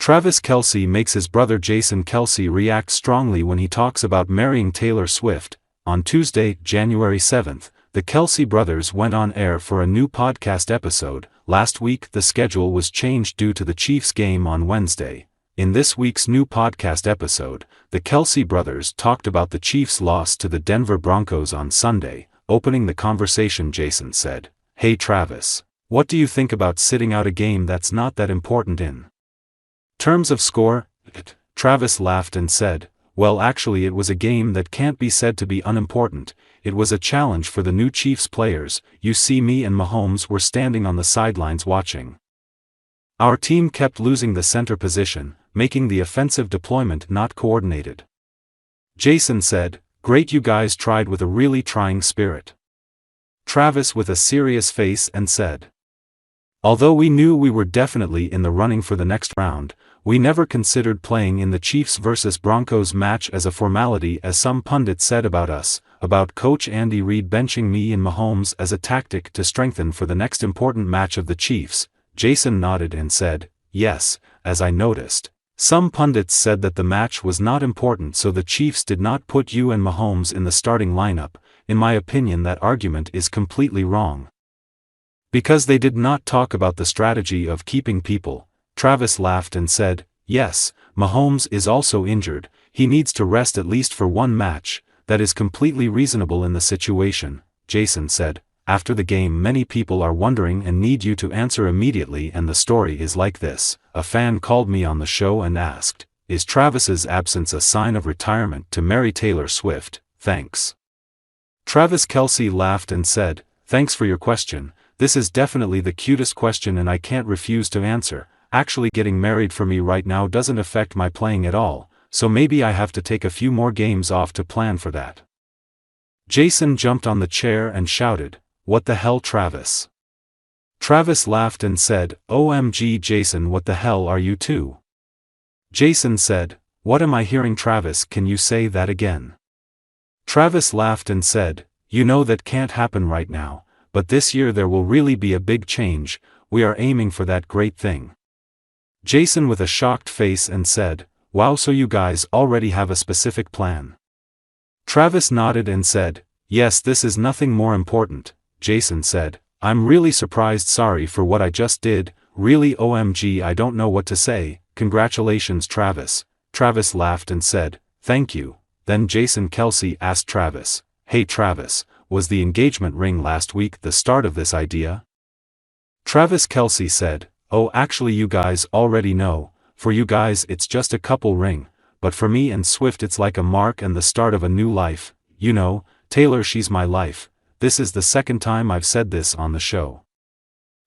Travis Kelce makes his brother Jason Kelce react strongly when he talks about marrying Taylor Swift. On Tuesday, January 7th, the Kelce brothers went on air for a new podcast episode. Last week the schedule was changed due to the Chiefs game on Wednesday. In this week's new podcast episode, the Kelce brothers talked about the Chiefs' loss to the Denver Broncos on Sunday. Opening the conversation, Jason said, "Hey Travis, what do you think about sitting out a game that's not that important in terms of score?" Travis laughed and said, "Well, actually it was a game that can't be said to be unimportant. It was a challenge for the new Chiefs players. You see, me and Mahomes were standing on the sidelines watching. Our team kept losing the center position, making the offensive deployment not coordinated." Jason said, "Great, you guys tried with a really trying spirit." Travis with a serious face and said, "Although we knew we were definitely in the running for the next round, we never considered playing in the Chiefs vs. Broncos match as a formality, as some pundits said about us, about Coach Andy Reid benching me and Mahomes as a tactic to strengthen for the next important match of the Chiefs." Jason nodded and said, "Yes, as I noticed. Some pundits said that the match was not important, so the Chiefs did not put you and Mahomes in the starting lineup. In my opinion, that argument is completely wrong, because they did not talk about the strategy of keeping people." Travis laughed and said, "Yes, Mahomes is also injured. He needs to rest at least for one match. That is completely reasonable in the situation." Jason said, "After the game, many people are wondering and need you to answer immediately, and the story is like this. A fan called me on the show and asked, 'Is Travis's absence a sign of retirement to marry Taylor Swift?' Thanks." Travis Kelce laughed and said, "Thanks for your question. This is definitely the cutest question and I can't refuse to answer. Actually, getting married for me right now doesn't affect my playing at all, so maybe I have to take a few more games off to plan for that." Jason jumped on the chair and shouted, "What the hell, Travis?" Travis laughed and said, "OMG Jason, what the hell are you too?" Jason said, "What am I hearing, Travis? Can you say that again?" Travis laughed and said, "You know that can't happen right now, but this year there will really be a big change. We are aiming for that great thing." Jason with a shocked face and said, "Wow, so you guys already have a specific plan?" Travis nodded and said, "Yes, this is nothing more important." Jason said, "I'm really surprised. Sorry for what I just did. Really, OMG, I don't know what to say. Congratulations, Travis." Travis laughed and said, "Thank you." Then Jason Kelce asked Travis, "Hey Travis, was the engagement ring last week the start of this idea?" Travis Kelce said, "Oh, actually you guys already know. For you guys it's just a couple ring, but for me and Swift it's like a mark and the start of a new life. You know, Taylor, she's my life." This is the second time I've said this on the show.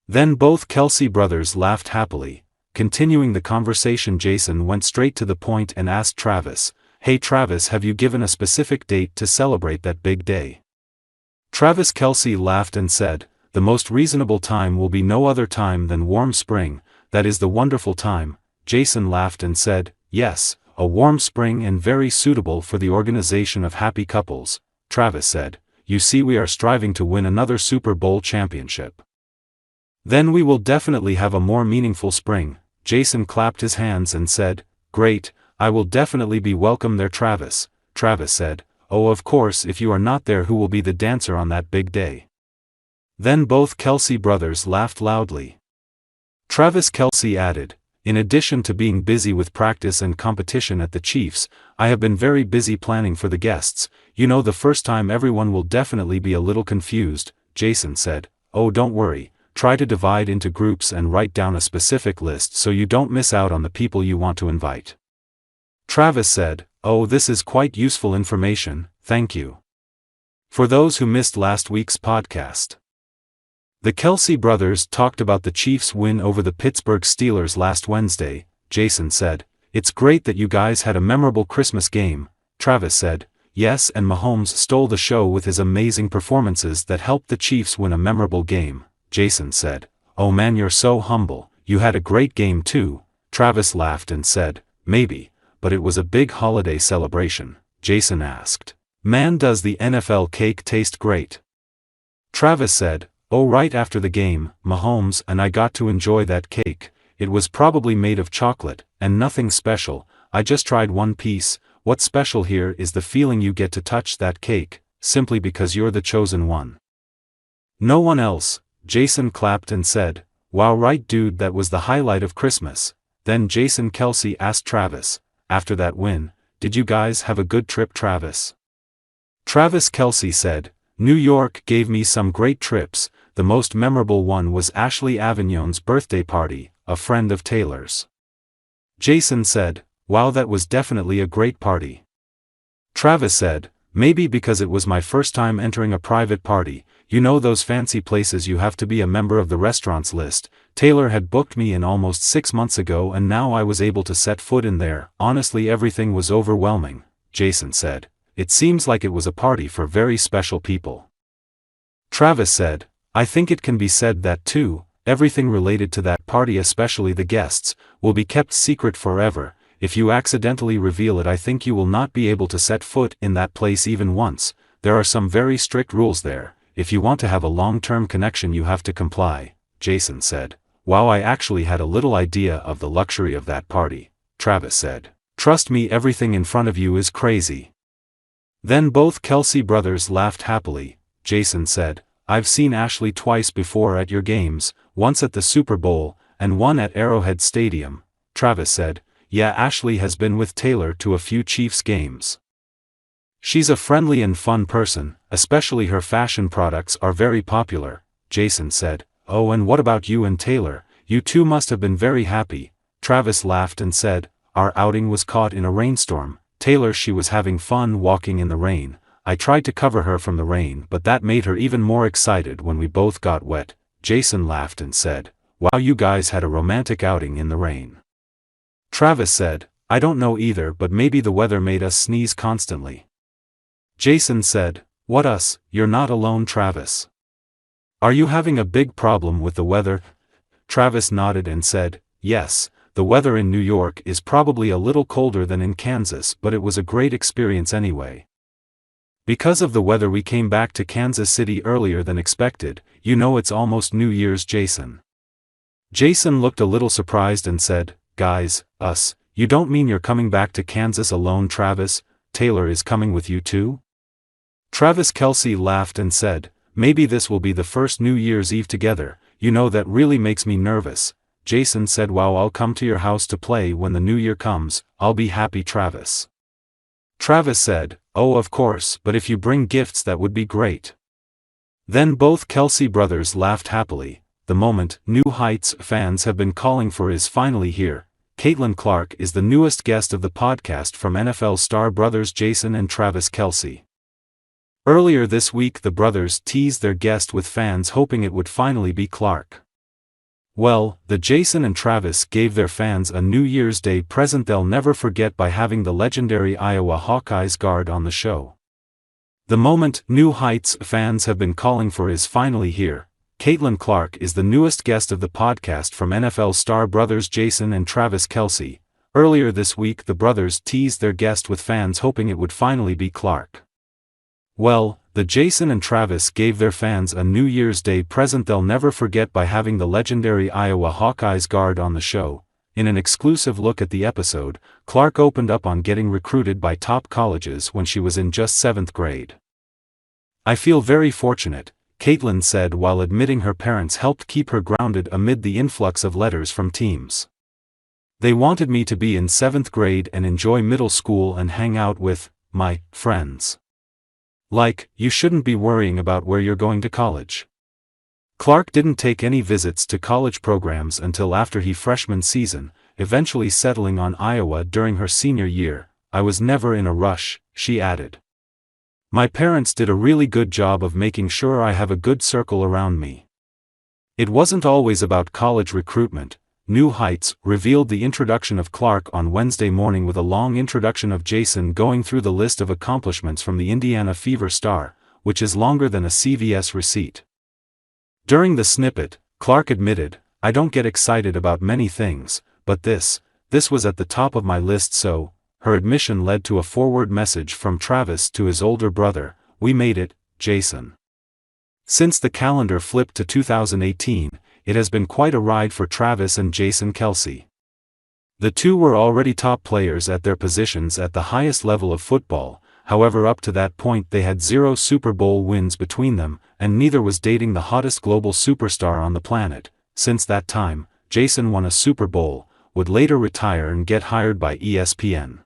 Then both Kelce brothers laughed happily. Continuing the conversation, Jason went straight to the point and asked Travis, "Hey Travis, have you given a specific date to celebrate that big day?" Travis Kelce laughed and said, "The most reasonable time will be no other time than warm spring. That is the wonderful time." Jason laughed and said, "Yes, a warm spring and very suitable for the organization of happy couples." Travis said, "You see, we are striving to win another Super Bowl championship. Then we will definitely have a more meaningful spring." Jason clapped his hands and said, "Great, I will definitely be welcome there, Travis." Travis said, "Oh, of course, if you are not there, who will be the dancer on that big day?" Then both Kelce brothers laughed loudly. Travis Kelce added, "In addition to being busy with practice and competition at the Chiefs, I have been very busy planning for the guests. You know, the first time everyone will definitely be a little confused." Jason said, "Oh, don't worry, try to divide into groups and write down a specific list so you don't miss out on the people you want to invite." Travis said, "Oh, this is quite useful information, thank you." For those who missed last week's podcast, the Kelce brothers talked about the Chiefs' win over the Pittsburgh Steelers last Wednesday. Jason said, "It's great that you guys had a memorable Christmas game." Travis said, "Yes, and Mahomes stole the show with his amazing performances that helped the Chiefs win a memorable game." Jason said, "Oh man, you're so humble. You had a great game too." Travis laughed and said, "Maybe, but it was a big holiday celebration." Jason asked, "Man, does the NFL cake taste great?" Travis said, "Oh, right after the game, Mahomes and I got to enjoy that cake. It was probably made of chocolate, and nothing special. I just tried one piece. What's special here is the feeling you get to touch that cake, simply because you're the chosen one. No one else. Jason clapped and said, "Wow, right dude, that was the highlight of Christmas." Then Jason Kelce asked Travis, after that win, "Did you guys have a good trip, Travis?" Travis Kelce said, "New York gave me some great trips. The most memorable one was Ashley Avignon's birthday party, a friend of Taylor's." Jason said, "Wow, that was definitely a great party." Travis said, "Maybe because it was my first time entering a private party, you know those fancy places you have to be a member of the restaurants list. Taylor had booked me in almost 6 months ago and now I was able to set foot in there. Honestly, everything was overwhelming," Jason said. "It seems like it was a party for very special people." Travis said, "I think it can be said that too. Everything related to that party, especially the guests, will be kept secret forever. If you accidentally reveal it, I think you will not be able to set foot in that place even once. There are some very strict rules there. If you want to have a long-term connection you have to comply," Jason said. "Wow, I actually had a little idea of the luxury of that party," Travis said. "Trust me, everything in front of you is crazy." Then both Kelce brothers laughed happily. Jason said, "I've seen Ashley twice before at your games, once at the Super Bowl, and one at Arrowhead Stadium." Travis said, "Yeah, Ashley has been with Taylor to a few Chiefs games. She's a friendly and fun person, especially her fashion products are very popular." Jason said, "Oh, and what about you and Taylor? You two must have been very happy." Travis laughed and said, "Our outing was caught in a rainstorm. Taylor, she was having fun walking in the rain. I tried to cover her from the rain, but that made her even more excited when we both got wet." Jason laughed and said, "Wow, you guys had a romantic outing in the rain." Travis said, "I don't know either, but maybe the weather made us sneeze constantly." Jason said, "What us? You're not alone, Travis. Are you having a big problem with the weather?" Travis nodded and said, "Yes, the weather in New York is probably a little colder than in Kansas, but it was a great experience anyway. Because of the weather we came back to Kansas City earlier than expected. You know it's almost New Year's, Jason." Jason looked a little surprised and said, "Guys, us, you don't mean you're coming back to Kansas alone, Travis? Taylor is coming with you too?" Travis Kelce laughed and said, "Maybe this will be the first New Year's Eve together. You know that really makes me nervous." Jason said, "Wow, I'll come to your house to play when the new year comes. I'll be happy, Travis." Travis said, "Oh, of course, but if you bring gifts that would be great." Then both Kelce brothers laughed happily. The moment New Heights fans have been calling for is finally here. Caitlin Clark is the newest guest of the podcast from NFL star brothers Jason and Travis Kelce. Earlier this week the brothers teased their guest with fans hoping it would finally be Clark. Well, the Jason and Travis gave their fans a New Year's Day present they'll never forget by having the legendary Iowa Hawkeyes guard on the show. The moment New Heights fans have been calling for is finally here. Caitlin Clark is the newest guest of the podcast from NFL star brothers Jason and Travis Kelce. Earlier this week the brothers teased their guest with fans hoping it would finally be Clark. Well, the Jason and Travis gave their fans a New Year's Day present they'll never forget by having the legendary Iowa Hawkeyes guard on the show. In an exclusive look at the episode, Clark opened up on getting recruited by top colleges when she was in just 7th grade. "I feel very fortunate," Caitlin said while admitting her parents helped keep her grounded amid the influx of letters from teams. "They wanted me to be in 7th grade and enjoy middle school and hang out with my friends. Like, you shouldn't be worrying about where you're going to college." Clark didn't take any visits to college programs until after her freshman season, eventually settling on Iowa during her senior year. "I was never in a rush," she added. "My parents did a really good job of making sure I have a good circle around me." It wasn't always about college recruitment. New Heights revealed the introduction of Clark on Wednesday morning with a long introduction of Jason going through the list of accomplishments from the Indiana Fever star, which is longer than a CVS receipt. During the snippet, Clark admitted, "I don't get excited about many things, but this was at the top of my list." So, her admission led to a forward message from Travis to his older brother, "We made it, Jason." Since the calendar flipped to 2018, it has been quite a ride for Travis and Jason Kelce. The two were already top players at their positions at the highest level of football. However, up to that point they had 0 Super Bowl wins between them, and neither was dating the hottest global superstar on the planet. Since that time, Jason won a Super Bowl, would later retire and get hired by ESPN.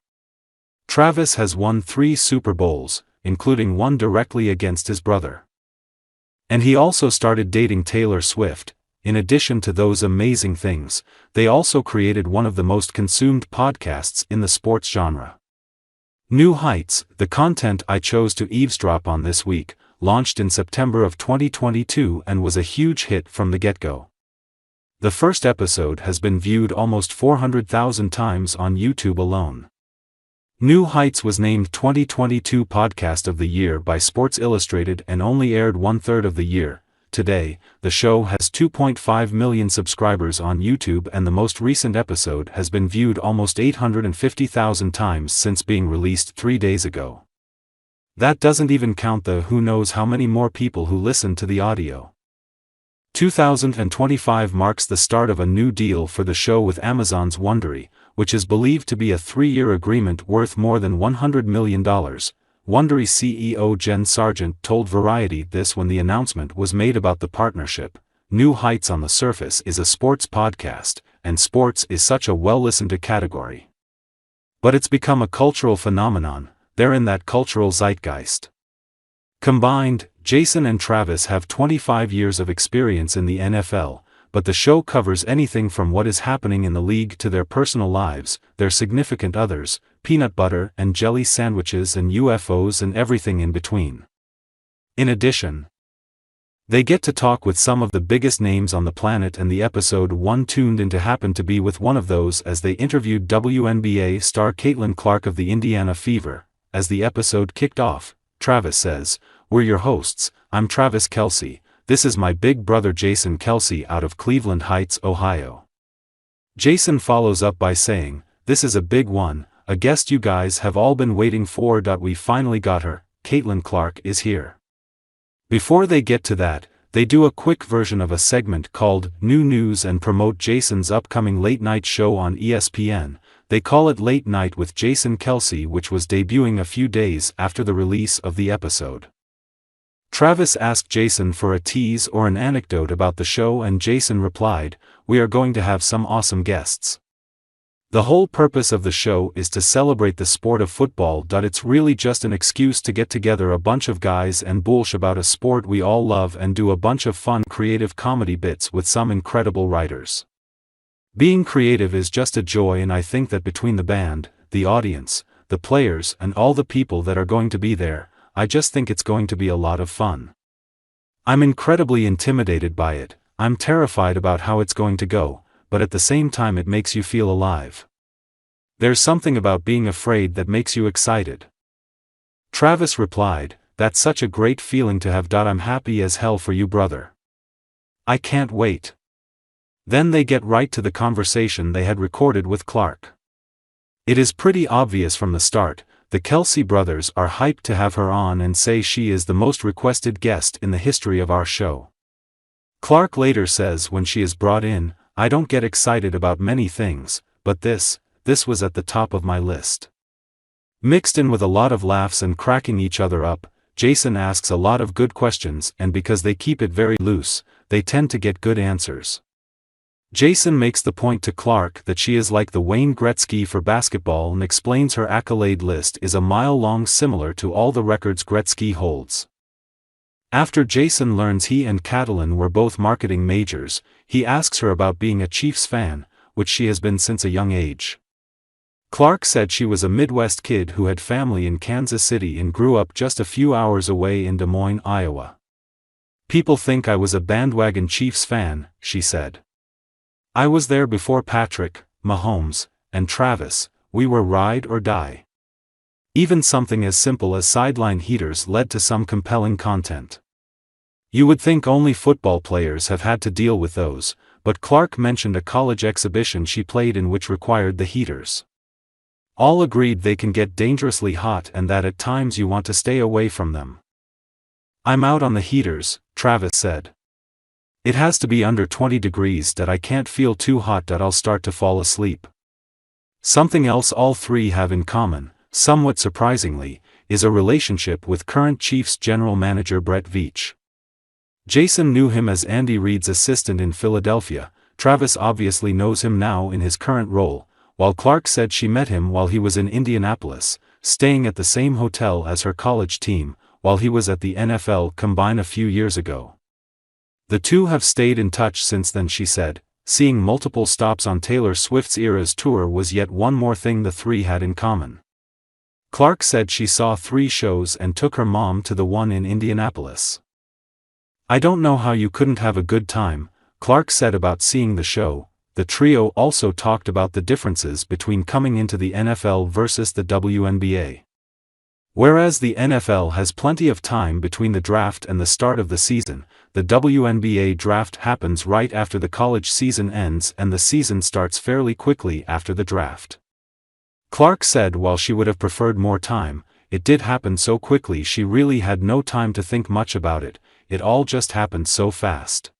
Travis has won 3 Super Bowls, including one directly against his brother. And he also started dating Taylor Swift. In addition to those amazing things, they also created one of the most consumed podcasts in the sports genre. New Heights, the content I chose to eavesdrop on this week, launched in September of 2022 and was a huge hit from the get-go. The first episode has been viewed almost 400,000 times on YouTube alone. New Heights was named 2022 Podcast of the Year by Sports Illustrated and only aired 1/3 of the year. Today, the show has 2.5 million subscribers on YouTube and the most recent episode has been viewed almost 850,000 times since being released 3 days ago. That doesn't even count the who knows how many more people who listen to the audio. 2025 marks the start of a new deal for the show with Amazon's Wondery, which is believed to be a 3-year agreement worth more than $100 million. Wondery CEO Jen Sargent told Variety this when the announcement was made about the partnership. New Heights on the surface is a sports podcast, and sports is such a well-listened-to category. But it's become a cultural phenomenon. They're in that cultural zeitgeist. Combined, Jason and Travis have 25 years of experience in the NFL, but the show covers anything from what is happening in the league to their personal lives, their significant others, peanut butter and jelly sandwiches and UFOs and everything in between. In addition, they get to talk with some of the biggest names on the planet, and the episode one tuned into happened to be with one of those as they interviewed WNBA star Caitlin Clark of the Indiana Fever. As the episode kicked off, Travis says, "We're your hosts, I'm Travis Kelce. This is my big brother Jason Kelce out of Cleveland Heights, Ohio." Jason follows up by saying, "This is a big one, a guest you guys have all been waiting for. We finally got her, Caitlin Clark is here." Before they get to that, they do a quick version of a segment called New News and promote Jason's upcoming late-night show on ESPN. They call it Late Night with Jason Kelce, which was debuting a few days after the release of the episode. Travis asked Jason for a tease or an anecdote about the show, and Jason replied, "We are going to have some awesome guests. The whole purpose of the show is to celebrate the sport of football. It's really just an excuse to get together a bunch of guys and bullsh about a sport we all love and do a bunch of fun creative comedy bits with some incredible writers. Being creative is just a joy, and I think that between the band, the audience, the players and all the people that are going to be there, I just think it's going to be a lot of fun. I'm incredibly intimidated by it, I'm terrified about how it's going to go, but at the same time it makes you feel alive. There's something about being afraid that makes you excited." Travis replied, "That's such a great feeling to have. I'm happy as hell for you, brother. I can't wait." Then they get right to the conversation they had recorded with Clark. It is pretty obvious from the start, the Kelce brothers are hyped to have her on and say she is the most requested guest in the history of our show. Clark later says when she is brought in, "I don't get excited about many things, but this was at the top of my list." Mixed in with a lot of laughs and cracking each other up, Jason asks a lot of good questions, and because they keep it very loose, they tend to get good answers. Jason makes the point to Clark that she is like the Wayne Gretzky for basketball and explains her accolade list is a mile long, similar to all the records Gretzky holds. After Jason learns he and Catalin were both marketing majors, he asks her about being a Chiefs fan, which she has been since a young age. Clark said she was a Midwest kid who had family in Kansas City and grew up just a few hours away in Des Moines, Iowa. "People think I was a bandwagon Chiefs fan," she said. "I was there before Patrick, Mahomes, and Travis. We were ride or die." Even something as simple as sideline heaters led to some compelling content. You would think only football players have had to deal with those, but Clark mentioned a college exhibition she played in which required the heaters. All agreed they can get dangerously hot and that at times you want to stay away from them. "I'm out on the heaters," Travis said. It has to be under 20 degrees that I can't feel too hot that I'll start to fall asleep. Something else all three have in common, somewhat surprisingly, is a relationship with current Chiefs general manager Brett Veach. Jason knew him as Andy Reid's assistant in Philadelphia. Travis obviously knows him now in his current role, while Clark said she met him while he was in Indianapolis, staying at the same hotel as her college team, while he was at the NFL Combine a few years ago. The two have stayed in touch since then, she said. Seeing multiple stops on Taylor Swift's Eras tour was yet one more thing the three had in common. Clark said she saw 3 shows and took her mom to the one in Indianapolis. I don't know how you couldn't have a good time, Clark said about seeing the show. The trio also talked about the differences between coming into the NFL versus the WNBA. Whereas the NFL has plenty of time between the draft and the start of the season, the WNBA draft happens right after the college season ends and the season starts fairly quickly after the draft. Clark said while she would have preferred more time, it did happen so quickly she really had no time to think much about it, it all just happened so fast.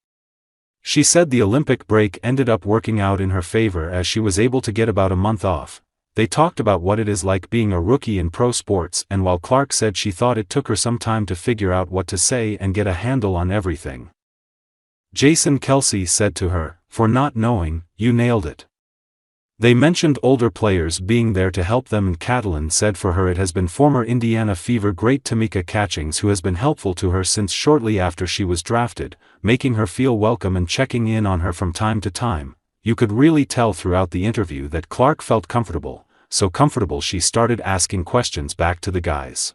She said the Olympic break ended up working out in her favor as she was able to get about a month off. They talked about what it is like being a rookie in pro sports, and while Clark said she thought it took her some time to figure out what to say and get a handle on everything, Jason Kelce said to her, "For not knowing, you nailed it." They mentioned older players being there to help them, and Catalan said for her it has been former Indiana Fever great Tamika Catchings who has been helpful to her since shortly after she was drafted, making her feel welcome and checking in on her from time to time. You could really tell throughout the interview that Clark felt comfortable, so comfortable she started asking questions back to the guys.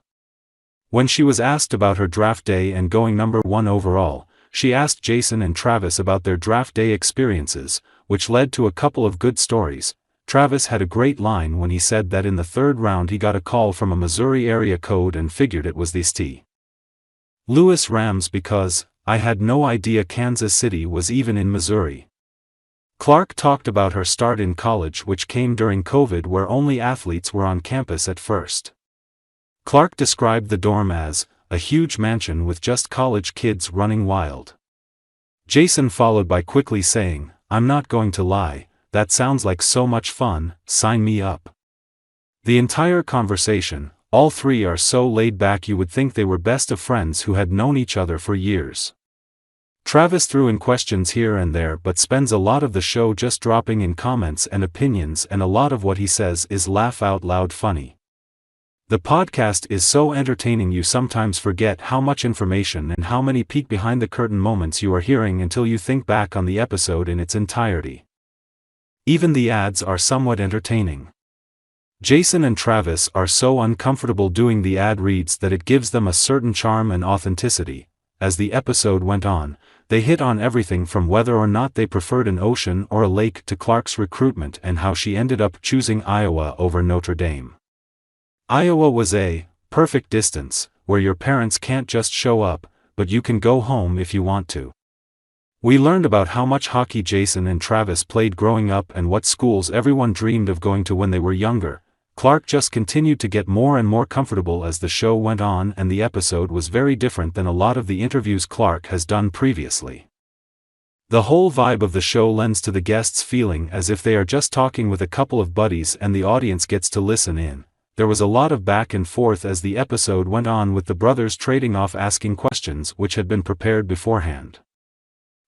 When she was asked about her draft day and going number 1 overall, she asked Jason and Travis about their draft day experiences, which led to a couple of good stories. Travis had a great line when he said that in the 3rd round he got a call from a Missouri area code and figured it was the St. Louis Rams because, "I had no idea Kansas City was even in Missouri." Clark talked about her start in college, which came during COVID, where only athletes were on campus at first. Clark described the dorm as a huge mansion with just college kids running wild. Jason followed by quickly saying, "I'm not going to lie, that sounds like so much fun, sign me up." The entire conversation, all three are so laid back you would think they were best of friends who had known each other for years. Travis threw in questions here and there but spends a lot of the show just dropping in comments and opinions, and a lot of what he says is laugh out loud funny. The podcast is so entertaining you sometimes forget how much information and how many peek behind the curtain moments you are hearing until you think back on the episode in its entirety. Even the ads are somewhat entertaining. Jason and Travis are so uncomfortable doing the ad reads that it gives them a certain charm and authenticity. As the episode went on, they hit on everything from whether or not they preferred an ocean or a lake to Clark's recruitment and how she ended up choosing Iowa over Notre Dame. Iowa was a perfect distance, where your parents can't just show up, but you can go home if you want to. We learned about how much hockey Jason and Travis played growing up and what schools everyone dreamed of going to when they were younger. Clark just continued to get more and more comfortable as the show went on, and the episode was very different than a lot of the interviews Clark has done previously. The whole vibe of the show lends to the guests feeling as if they are just talking with a couple of buddies and the audience gets to listen in. There was a lot of back and forth as the episode went on, with the brothers trading off asking questions which had been prepared beforehand.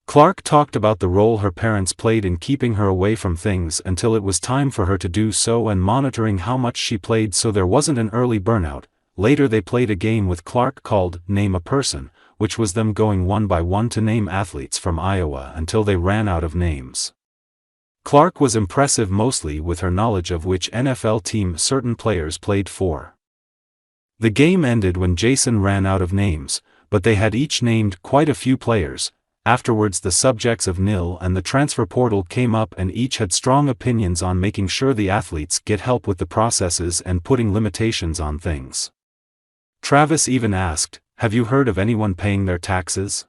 Clark talked about the role her parents played in keeping her away from things until it was time for her to do so, and monitoring how much she played so there wasn't an early burnout. Later they played a game with Clark called Name a Person, which was them going one by one to name athletes from Iowa until they ran out of names. Clark was impressive mostly with her knowledge of which NFL team certain players played for. The game ended when Jason ran out of names, but they had each named quite a few players. Afterwards the subjects of NIL and the transfer portal came up, and each had strong opinions on making sure the athletes get help with the processes and putting limitations on things. Travis even asked, "Have you heard of anyone paying their taxes?"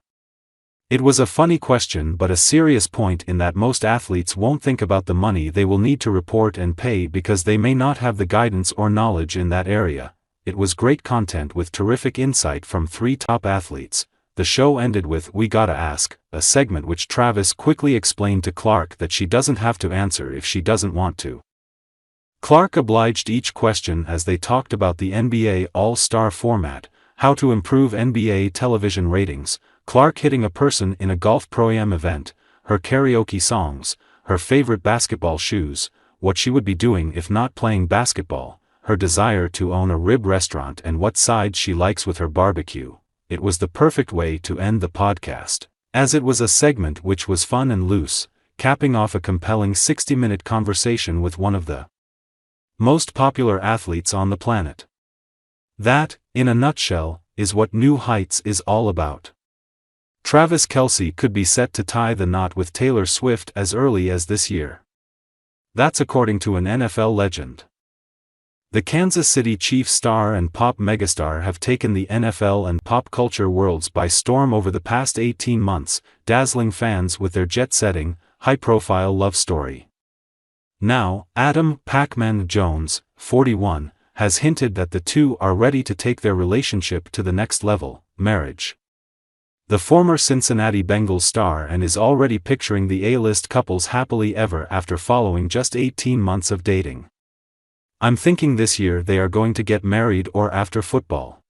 It was a funny question but a serious point in that most athletes won't think about the money they will need to report and pay because they may not have the guidance or knowledge in that area. It was great content with terrific insight from 3 top athletes. the show ended with "We Gotta Ask," a segment which Travis quickly explained to Clark that she doesn't have to answer if she doesn't want to. Clark obliged each question as they talked about the NBA All-Star format, how to improve NBA television ratings, Clark hitting a person in a golf pro-am event, her karaoke songs, her favorite basketball shoes, what she would be doing if not playing basketball, her desire to own a rib restaurant and what side she likes with her barbecue. It was the perfect way to end the podcast, as it was a segment which was fun and loose, capping off a compelling 60-minute conversation with one of the most popular athletes on the planet. That, in a nutshell, is what New Heights is all about. Travis Kelce could be set to tie the knot with Taylor Swift as early as this year. That's according to an NFL legend. The Kansas City Chiefs star and pop megastar have taken the NFL and pop culture worlds by storm over the past 18 months, dazzling fans with their jet-setting, high-profile love story. Now, Adam "Pac-Man" Jones, 41, has hinted that the two are ready to take their relationship to the next level, marriage. The former Cincinnati Bengals star and is already picturing the A-list couples happily ever after following just 18 months of dating. "I'm thinking this year they are going to get married or after football.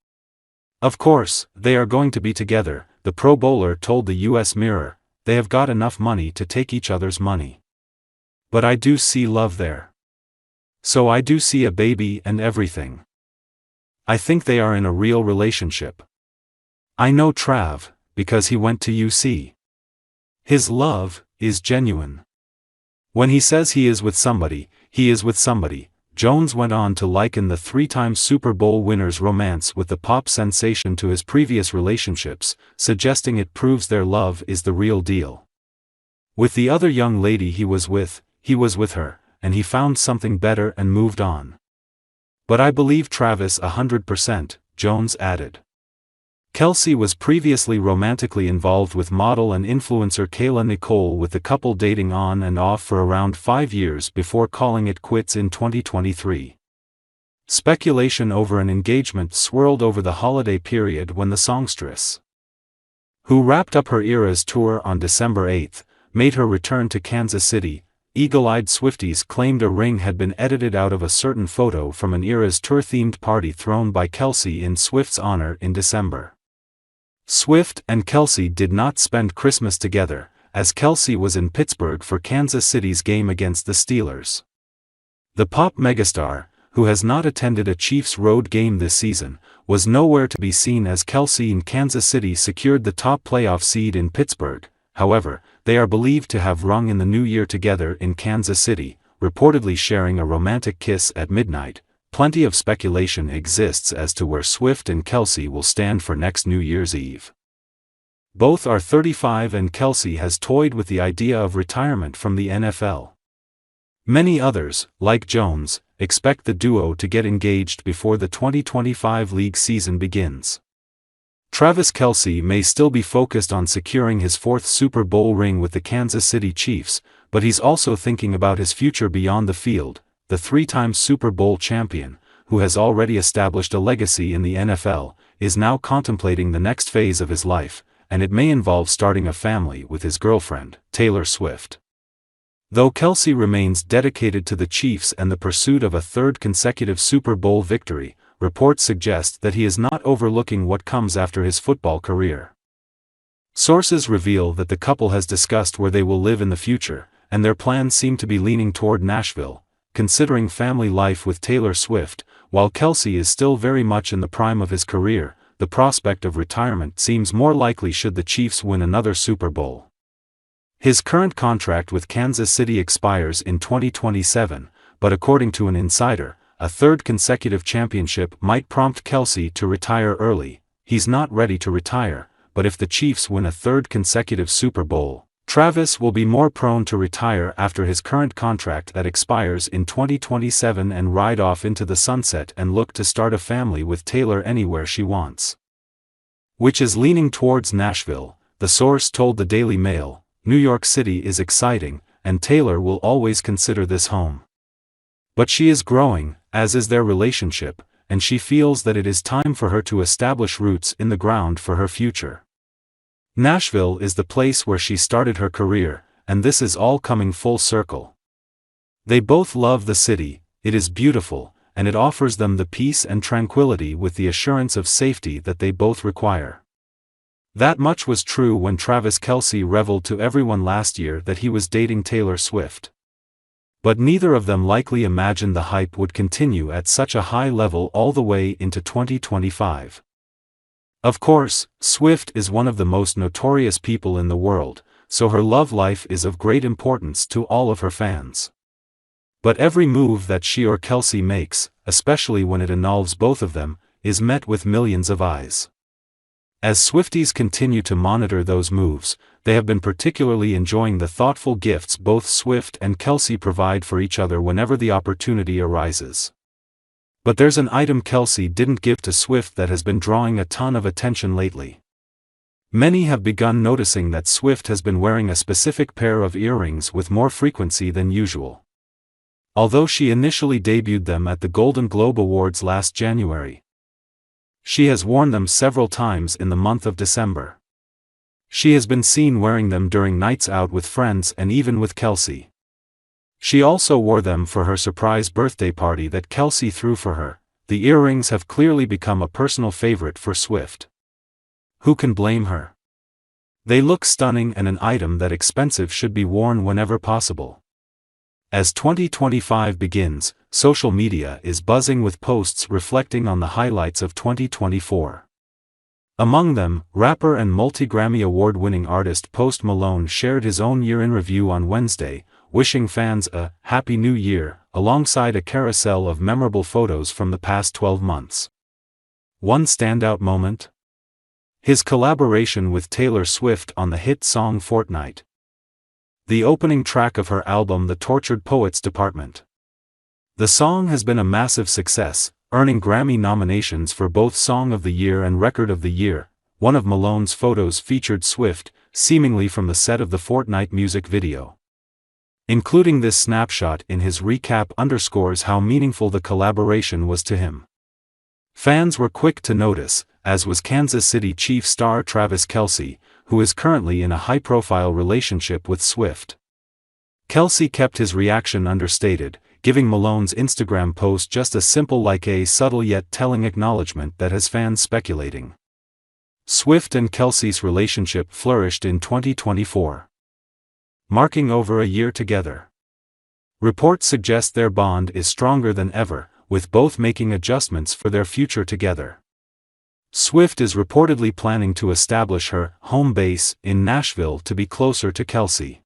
Of course, they are going to be together," the Pro Bowler told the U.S. Mirror. "They have got enough money to take each other's money. But I do see love there. So I do see a baby and everything. I think they are in a real relationship. I know Trav, because he went to UC. His love is genuine. When he says he is with somebody, he is with somebody." Jones went on to liken the three-time Super Bowl winner's romance with the pop sensation to his previous relationships, suggesting it proves their love is the real deal. With the other young lady he was with her, and he found something better and moved on. "But I believe Travis 100%, Jones added. Kelce was previously romantically involved with model and influencer Kayla Nicole, with the couple dating on and off for around 5 years before calling it quits in 2023. Speculation over an engagement swirled over the holiday period when the songstress, who wrapped up her Eras tour on December 8, made her return to Kansas City. Eagle-eyed Swifties claimed a ring had been edited out of a certain photo from an Eras tour-themed party thrown by Kelce in Swift's honor in December. Swift and Kelce did not spend Christmas together, as Kelce was in Pittsburgh for Kansas City's game against the Steelers. The pop megastar, who has not attended a Chiefs road game this season, was nowhere to be seen as Kelce in Kansas City secured the top playoff seed in Pittsburgh. However, they are believed to have rung in the new year together in Kansas City, reportedly sharing a romantic kiss at midnight. Plenty of speculation exists as to where Swift and Kelce will stand for next New Year's Eve. Both are 35 and Kelce has toyed with the idea of retirement from the NFL. Many others, like Jones, expect the duo to get engaged before the 2025 league season begins. Travis Kelce may still be focused on securing his 4th Super Bowl ring with the Kansas City Chiefs, but he's also thinking about his future beyond the field. The 3-time Super Bowl champion, who has already established a legacy in the NFL, is now contemplating the next phase of his life, and it may involve starting a family with his girlfriend, Taylor Swift. Though Kelce remains dedicated to the Chiefs and the pursuit of a 3rd consecutive Super Bowl victory, reports suggest that he is not overlooking what comes after his football career. Sources reveal that the couple has discussed where they will live in the future, and their plans seem to be leaning toward Nashville. Considering family life with Taylor Swift, while Kelce is still very much in the prime of his career, the prospect of retirement seems more likely should the Chiefs win another Super Bowl. His current contract with Kansas City expires in 2027, but according to an insider, a 3rd consecutive championship might prompt Kelce to retire early. He's not ready to retire, but if the Chiefs win a 3rd consecutive Super Bowl, Travis will be more prone to retire after his current contract that expires in 2027 and ride off into the sunset and look to start a family with Taylor anywhere she wants. Which is leaning towards Nashville, the source told the Daily Mail. New York City is exciting, and Taylor will always consider this home. But she is growing, as is their relationship, and she feels that it is time for her to establish roots in the ground for her future. Nashville is the place where she started her career, and this is all coming full circle. They both love the city, it is beautiful, and it offers them the peace and tranquility with the assurance of safety that they both require. That much was true when Travis Kelce revealed to everyone last year that he was dating Taylor Swift. But neither of them likely imagined the hype would continue at such a high level all the way into 2025. Of course, Swift is one of the most notorious people in the world, so her love life is of great importance to all of her fans. But every move that she or Kelce makes, especially when it involves both of them, is met with millions of eyes. As Swifties continue to monitor those moves, they have been particularly enjoying the thoughtful gifts both Swift and Kelce provide for each other whenever the opportunity arises. But there's an item Kelce didn't give to Swift that has been drawing a ton of attention lately. Many have begun noticing that Swift has been wearing a specific pair of earrings with more frequency than usual. Although she initially debuted them at the Golden Globe Awards last January, she has worn them several times in the month of December. She has been seen wearing them during nights out with friends and even with Kelce. She also wore them for her surprise birthday party that Kelce threw for her. The earrings have clearly become a personal favorite for Swift. Who can blame her? They look stunning and an item that expensive should be worn whenever possible. As 2025 begins, social media is buzzing with posts reflecting on the highlights of 2024. Among them, rapper and multi-Grammy award-winning artist Post Malone shared his own year-in review on Wednesday, wishing fans a Happy New Year, alongside a carousel of memorable photos from the past 12 months. One standout moment? His collaboration with Taylor Swift on the hit song Fortnite, the opening track of her album The Tortured Poets Department. The song has been a massive success, earning Grammy nominations for both Song of the Year and Record of the Year. One of Malone's photos featured Swift, seemingly from the set of the Fortnite music video. Including this snapshot in his recap underscores how meaningful the collaboration was to him. Fans were quick to notice, as was Kansas City Chiefs star Travis Kelce, who is currently in a high-profile relationship with Swift. Kelce kept his reaction understated, giving Malone's Instagram post just a simple like, a subtle yet telling acknowledgement that has fans speculating. Swift and Kelce's relationship flourished in 2024, marking over a year together. Reports suggest their bond is stronger than ever, with both making adjustments for their future together. Swift is reportedly planning to establish her home base in Nashville to be closer to Kelce.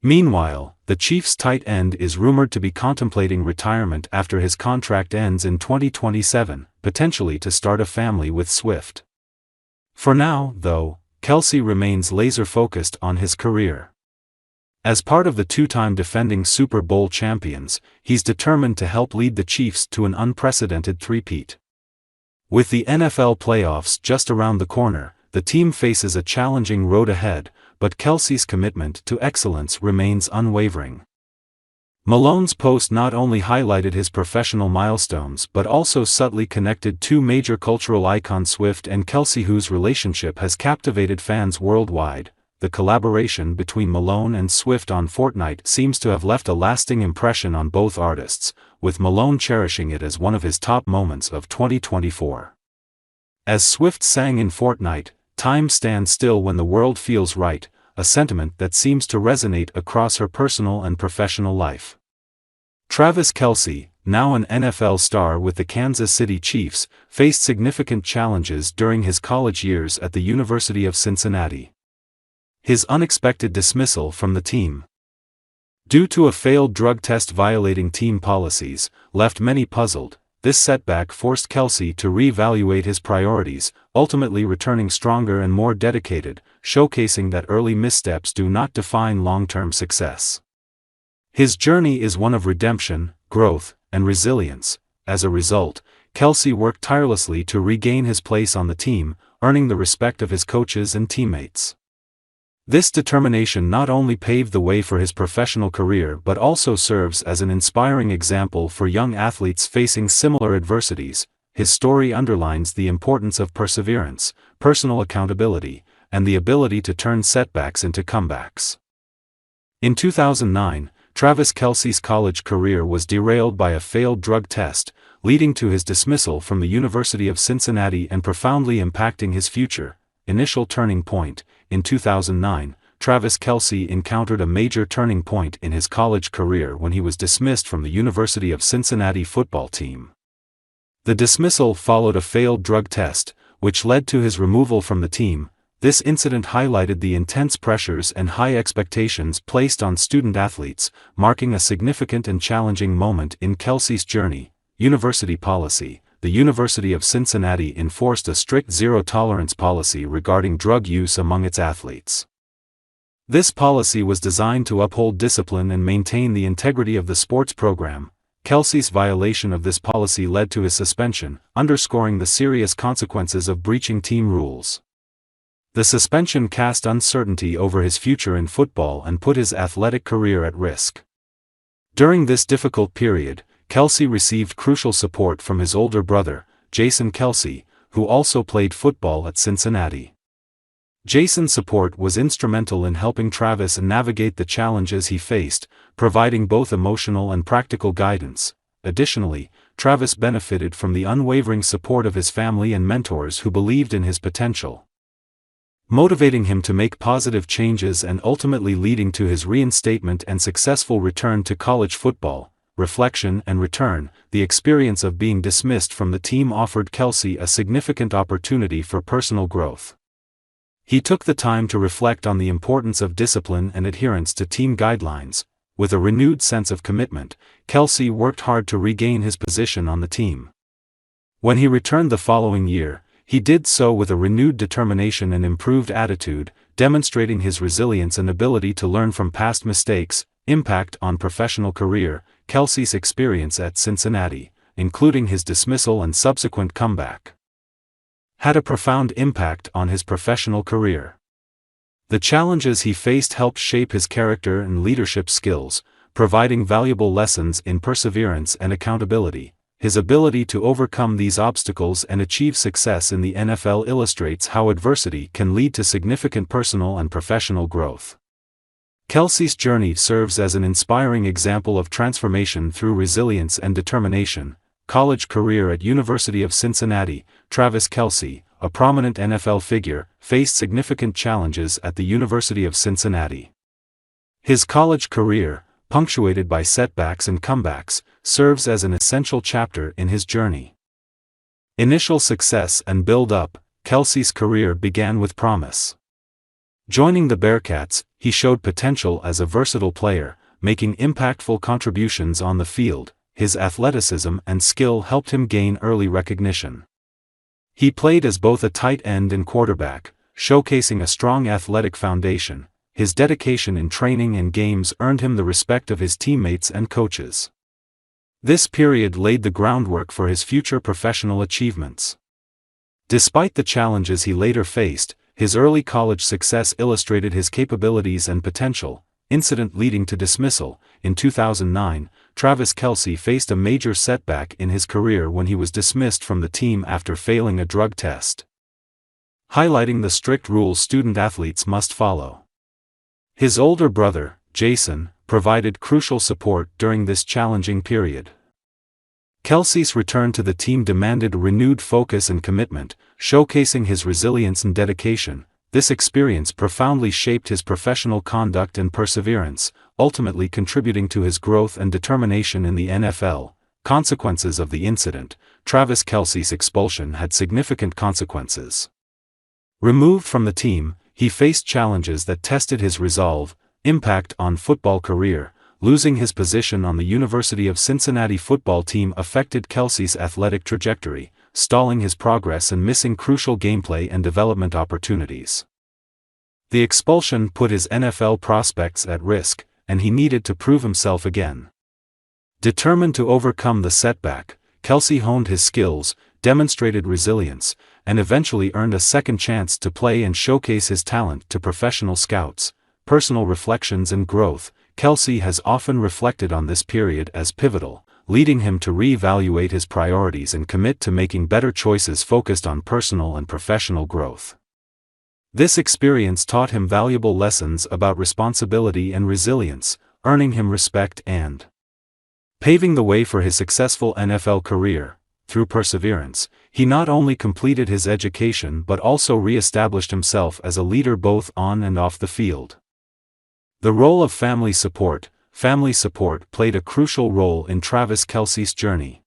Meanwhile, the Chiefs' tight end is rumored to be contemplating retirement after his contract ends in 2027, potentially to start a family with Swift. For now, though, Kelce remains laser-focused on his career. As part of the two-time defending Super Bowl champions, he's determined to help lead the Chiefs to an unprecedented three-peat. With the NFL playoffs just around the corner, the team faces a challenging road ahead, but Kelce's commitment to excellence remains unwavering. Malone's post not only highlighted his professional milestones but also subtly connected two major cultural icons, Swift and Kelce, whose relationship has captivated fans worldwide. The collaboration between Malone and Swift on Fortnite seems to have left a lasting impression on both artists, with Malone cherishing it as one of his top moments of 2024. As Swift sang in Fortnite, "Time stands still when the world feels right," a sentiment that seems to resonate across her personal and professional life. Travis Kelce, now an NFL star with the Kansas City Chiefs, faced significant challenges during his college years at the University of Cincinnati. His unexpected dismissal from the team, due to a failed drug test violating team policies, left many puzzled. This setback forced Kelce to re-evaluate his priorities, ultimately returning stronger and more dedicated, showcasing that early missteps do not define long-term success. His journey is one of redemption, growth, and resilience. As a result, Kelce worked tirelessly to regain his place on the team, earning the respect of his coaches and teammates. This determination not only paved the way for his professional career but also serves as an inspiring example for young athletes facing similar adversities. His story underlines the importance of perseverance, personal accountability, and the ability to turn setbacks into comebacks. In 2009, Travis Kelce's college career was derailed by a failed drug test, leading to his dismissal from the University of Cincinnati and profoundly impacting his future. Initial turning point. In 2009, Travis Kelce encountered a major turning point in his college career when he was dismissed from the University of Cincinnati football team. The dismissal followed a failed drug test, which led to his removal from the team. This incident highlighted the intense pressures and high expectations placed on student athletes, marking a significant and challenging moment in Kelce's journey. University policy. The University of Cincinnati enforced a strict zero-tolerance policy regarding drug use among its athletes. This policy was designed to uphold discipline and maintain the integrity of the sports program. Kelce's violation of this policy led to his suspension, underscoring the serious consequences of breaching team rules. The suspension cast uncertainty over his future in football and put his athletic career at risk. During this difficult period, Kelce received crucial support from his older brother, Jason Kelce, who also played football at Cincinnati. Jason's support was instrumental in helping Travis navigate the challenges he faced, providing both emotional and practical guidance. Additionally, Travis benefited from the unwavering support of his family and mentors who believed in his potential, motivating him to make positive changes and ultimately leading to his reinstatement and successful return to college football. Reflection and return. The experience of being dismissed from the team offered Kelce a significant opportunity for personal growth. He took the time to reflect on the importance of discipline and adherence to team guidelines. With a renewed sense of commitment, Kelce worked hard to regain his position on the team. When he returned the following year, he did so with a renewed determination and improved attitude, demonstrating his resilience and ability to learn from past mistakes. Impact on professional career. Kelce's experience at Cincinnati, including his dismissal and subsequent comeback, had a profound impact on his professional career. The challenges he faced helped shape his character and leadership skills, providing valuable lessons in perseverance and accountability. His ability to overcome these obstacles and achieve success in the NFL illustrates how adversity can lead to significant personal and professional growth. Kelce's journey serves as an inspiring example of transformation through resilience and determination. College career at University of Cincinnati. Travis Kelce, a prominent NFL figure, faced significant challenges at the University of Cincinnati. His college career, punctuated by setbacks and comebacks, serves as an essential chapter in his journey. Initial success and build-up. Kelce's career began with promise. Joining the Bearcats, he showed potential as a versatile player, making impactful contributions on the field. His athleticism and skill helped him gain early recognition. He played as both a tight end and quarterback, showcasing a strong athletic foundation. His dedication in training and games earned him the respect of his teammates and coaches. This period laid the groundwork for his future professional achievements. Despite the challenges he later faced, his early college success illustrated his capabilities and potential. Incident leading to dismissal. In 2009, Travis Kelce faced a major setback in his career when he was dismissed from the team after failing a drug test, highlighting the strict rules student athletes must follow. His older brother, Jason, provided crucial support during this challenging period. Kelce's return to the team demanded renewed focus and commitment, showcasing his resilience and dedication. This experience profoundly shaped his professional conduct and perseverance, ultimately contributing to his growth and determination in the NFL. Consequences of the incident. Travis Kelce's expulsion had significant consequences. Removed from the team, he faced challenges that tested his resolve. Impact on football career. Losing his position on the University of Cincinnati football team affected Kelce's athletic trajectory, stalling his progress and missing crucial gameplay and development opportunities. The expulsion put his NFL prospects at risk, and he needed to prove himself again. Determined to overcome the setback, Kelce honed his skills, demonstrated resilience, and eventually earned a second chance to play and showcase his talent to professional scouts. Personal reflections and growth. Kelce has often reflected on this period as pivotal, leading him to re-evaluate his priorities and commit to making better choices focused on personal and professional growth. This experience taught him valuable lessons about responsibility and resilience, earning him respect and paving the way for his successful NFL career. Through perseverance, he not only completed his education but also re-established himself as a leader both on and off the field. The role of family support played a crucial role in Travis Kelce's journey.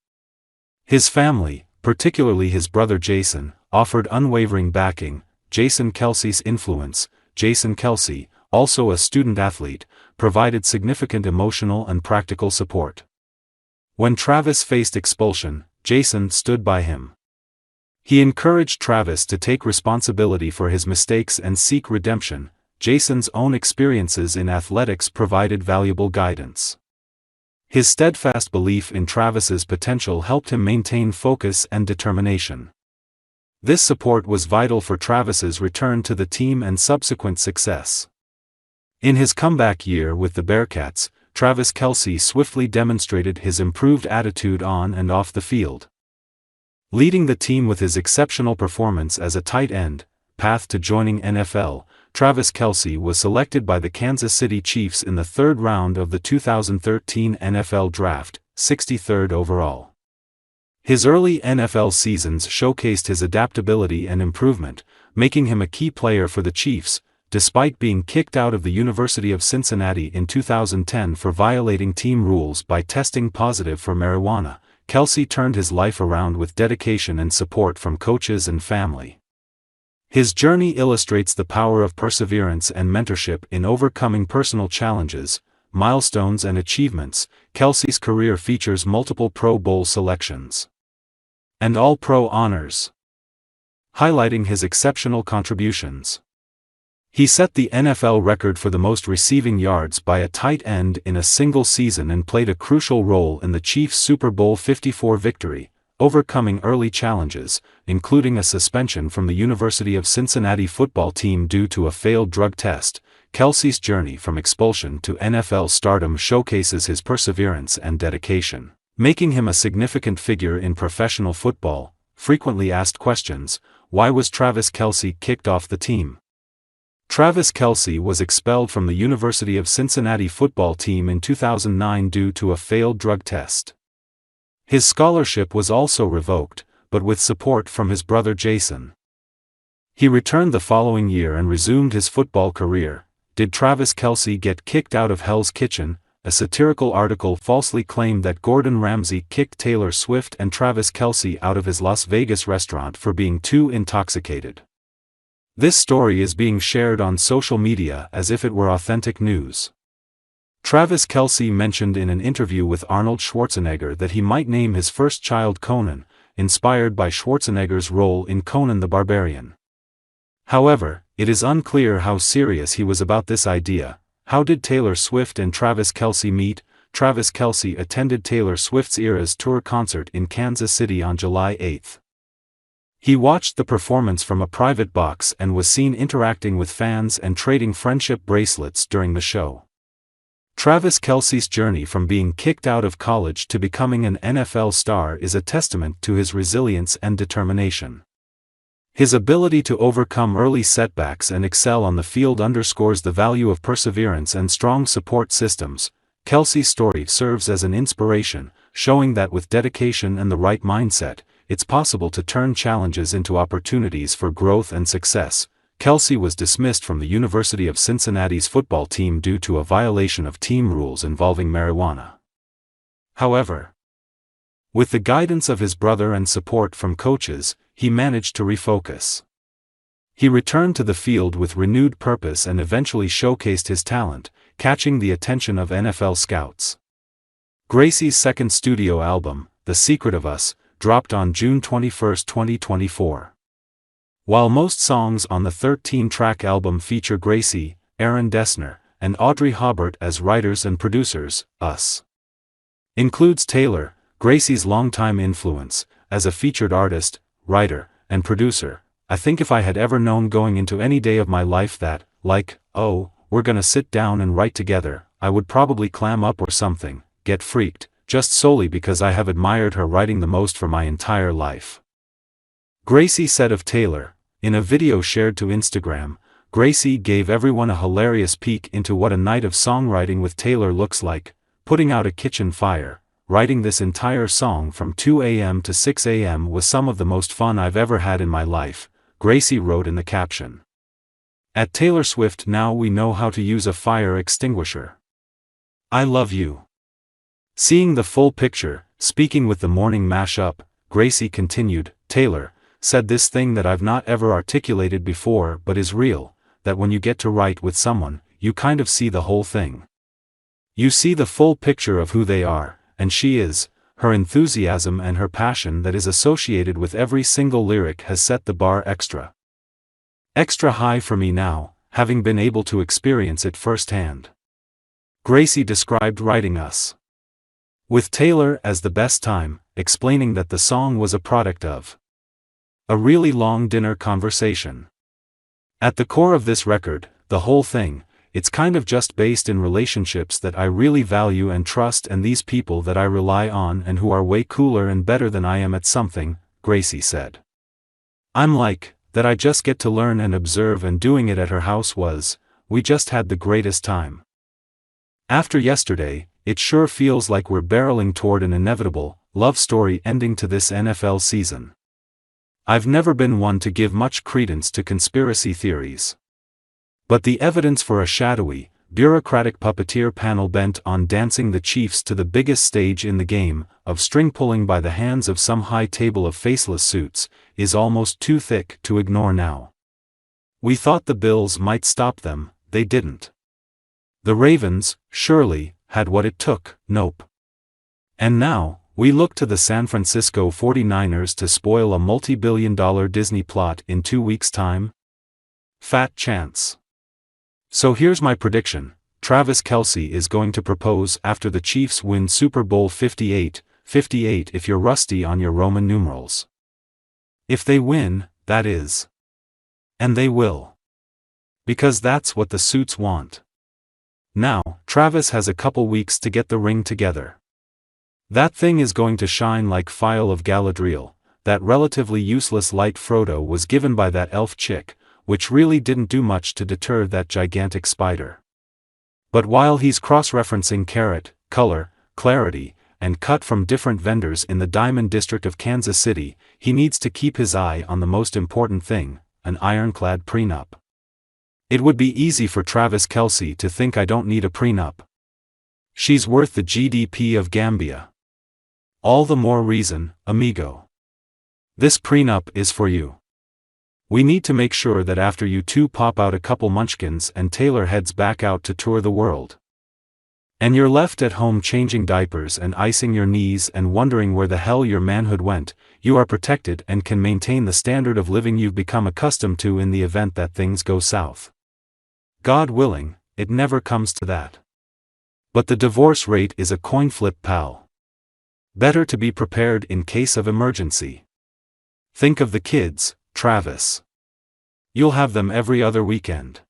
His family, particularly his brother Jason, offered unwavering backing. Jason Kelce's influence, Jason Kelce, also a student athlete, provided significant emotional and practical support. When Travis faced expulsion, Jason stood by him. He encouraged Travis to take responsibility for his mistakes and seek redemption. Jason's own experiences in athletics provided valuable guidance. His steadfast belief in Travis's potential helped him maintain focus and determination. This support was vital for Travis's return to the team and subsequent success. In his comeback year with the Bearcats, Travis Kelce swiftly demonstrated his improved attitude on and off the field. Leading the team with his exceptional performance as a tight end, path to joining NFL, Travis Kelce was selected by the Kansas City Chiefs in the third round of the 2013 NFL Draft, 63rd overall. His early NFL seasons showcased his adaptability and improvement, making him a key player for the Chiefs. Despite being kicked out of the University of Cincinnati in 2010 for violating team rules by testing positive for marijuana, Kelce turned his life around with dedication and support from coaches and family. His journey illustrates the power of perseverance and mentorship in overcoming personal challenges, milestones and achievements. Kelce's career features multiple Pro Bowl selections and All-Pro honors, highlighting his exceptional contributions. He set the NFL record for the most receiving yards by a tight end in a single season and played a crucial role in the Chiefs' Super Bowl 54 victory, overcoming early challenges, including a suspension from the University of Cincinnati football team due to a failed drug test. Kelce's journey from expulsion to NFL stardom showcases his perseverance and dedication, making him a significant figure in professional football. Frequently asked questions: why was Travis Kelce kicked off the team? Travis Kelce was expelled from the University of Cincinnati football team in 2009 due to a failed drug test. His scholarship was also revoked, but with support from his brother Jason, he returned the following year and resumed his football career. Did Travis Kelce get kicked out of Hell's Kitchen? A satirical article falsely claimed that Gordon Ramsay kicked Taylor Swift and Travis Kelce out of his Las Vegas restaurant for being too intoxicated. This story is being shared on social media as if it were authentic news. Travis Kelce mentioned in an interview with Arnold Schwarzenegger that he might name his first child Conan, inspired by Schwarzenegger's role in Conan the Barbarian. However, it is unclear how serious he was about this idea. How did Taylor Swift and Travis Kelce meet? Travis Kelce attended Taylor Swift's Eras Tour concert in Kansas City on July 8. He watched the performance from a private box and was seen interacting with fans and trading friendship bracelets during the show. Travis Kelce's journey from being kicked out of college to becoming an NFL star is a testament to his resilience and determination. His ability to overcome early setbacks and excel on the field underscores the value of perseverance and strong support systems. Kelce's story serves as an inspiration, showing that with dedication and the right mindset, it's possible to turn challenges into opportunities for growth and success. Kelce was dismissed from the University of Cincinnati's football team due to a violation of team rules involving marijuana. However, with the guidance of his brother and support from coaches, he managed to refocus. He returned to the field with renewed purpose and eventually showcased his talent, catching the attention of NFL scouts. Gracie's second studio album, The Secret of Us, dropped on June 21, 2024. While most songs on the 13-track album feature Gracie, Aaron Dessner, and Audrey Hobart as writers and producers, Us includes Taylor, Gracie's longtime influence, as a featured artist, writer, and producer. I think if I had ever known going into any day of my life that, like, oh, we're gonna sit down and write together, I would probably clam up or something, get freaked, just solely because I have admired her writing the most for my entire life. Gracie said of Taylor, In a video shared to Instagram, Gracie gave everyone a hilarious peek into what a night of songwriting with Taylor looks like, putting out a kitchen fire. Writing this entire song from 2 a.m. to 6 a.m. was some of the most fun I've ever had in my life, Gracie wrote in the caption. At Taylor Swift now we know how to use a fire extinguisher. I love you. Seeing the full picture, speaking with the morning mashup, Gracie continued, Taylor said this thing that I've not ever articulated before but is real, that when you get to write with someone, you kind of see the whole thing. You see the full picture of who they are, and she is. Her enthusiasm and her passion that is associated with every single lyric has set the bar extra high for me now, having been able to experience it firsthand. Gracie described writing Us with Taylor as the best time, explaining that the song was a product of a really long dinner conversation. At the core of this record, the whole thing, it's kind of just based in relationships that I really value and trust and these people that I rely on and who are way cooler and better than I am at something, Gracie said. I'm like, that I just get to learn and observe, and doing it at her house we just had the greatest time. After yesterday, it sure feels like we're barreling toward an inevitable love story ending to this NFL season. I've never been one to give much credence to conspiracy theories. But the evidence for a shadowy, bureaucratic puppeteer panel bent on dancing the Chiefs to the biggest stage in the game, of string pulling by the hands of some high table of faceless suits, is almost too thick to ignore now. We thought the Bills might stop them, they didn't. The Ravens, surely, had what it took, nope. And now, we look to the San Francisco 49ers to spoil a multi-billion-dollar Disney plot in 2 weeks' time? Fat chance. So here's my prediction, Travis Kelce is going to propose after the Chiefs win Super Bowl 58 if you're rusty on your Roman numerals. If they win, that is. And they will. Because that's what the suits want. Now, Travis has a couple weeks to get the ring together. That thing is going to shine like Phial of Galadriel. That relatively useless light Frodo was given by that elf chick, which really didn't do much to deter that gigantic spider. But while he's cross-referencing carat, color, clarity, and cut from different vendors in the Diamond District of Kansas City, he needs to keep his eye on the most important thing, an ironclad prenup. It would be easy for Travis Kelce to think I don't need a prenup. She's worth the GDP of Gambia. All the more reason, amigo. This prenup is for you. We need to make sure that after you two pop out a couple munchkins and Taylor heads back out to tour the world, and you're left at home changing diapers and icing your knees and wondering where the hell your manhood went, you are protected and can maintain the standard of living you've become accustomed to in the event that things go south. God willing, it never comes to that. But the divorce rate is a coin flip, pal. Better to be prepared in case of emergency. Think of the kids, Travis. You'll have them every other weekend.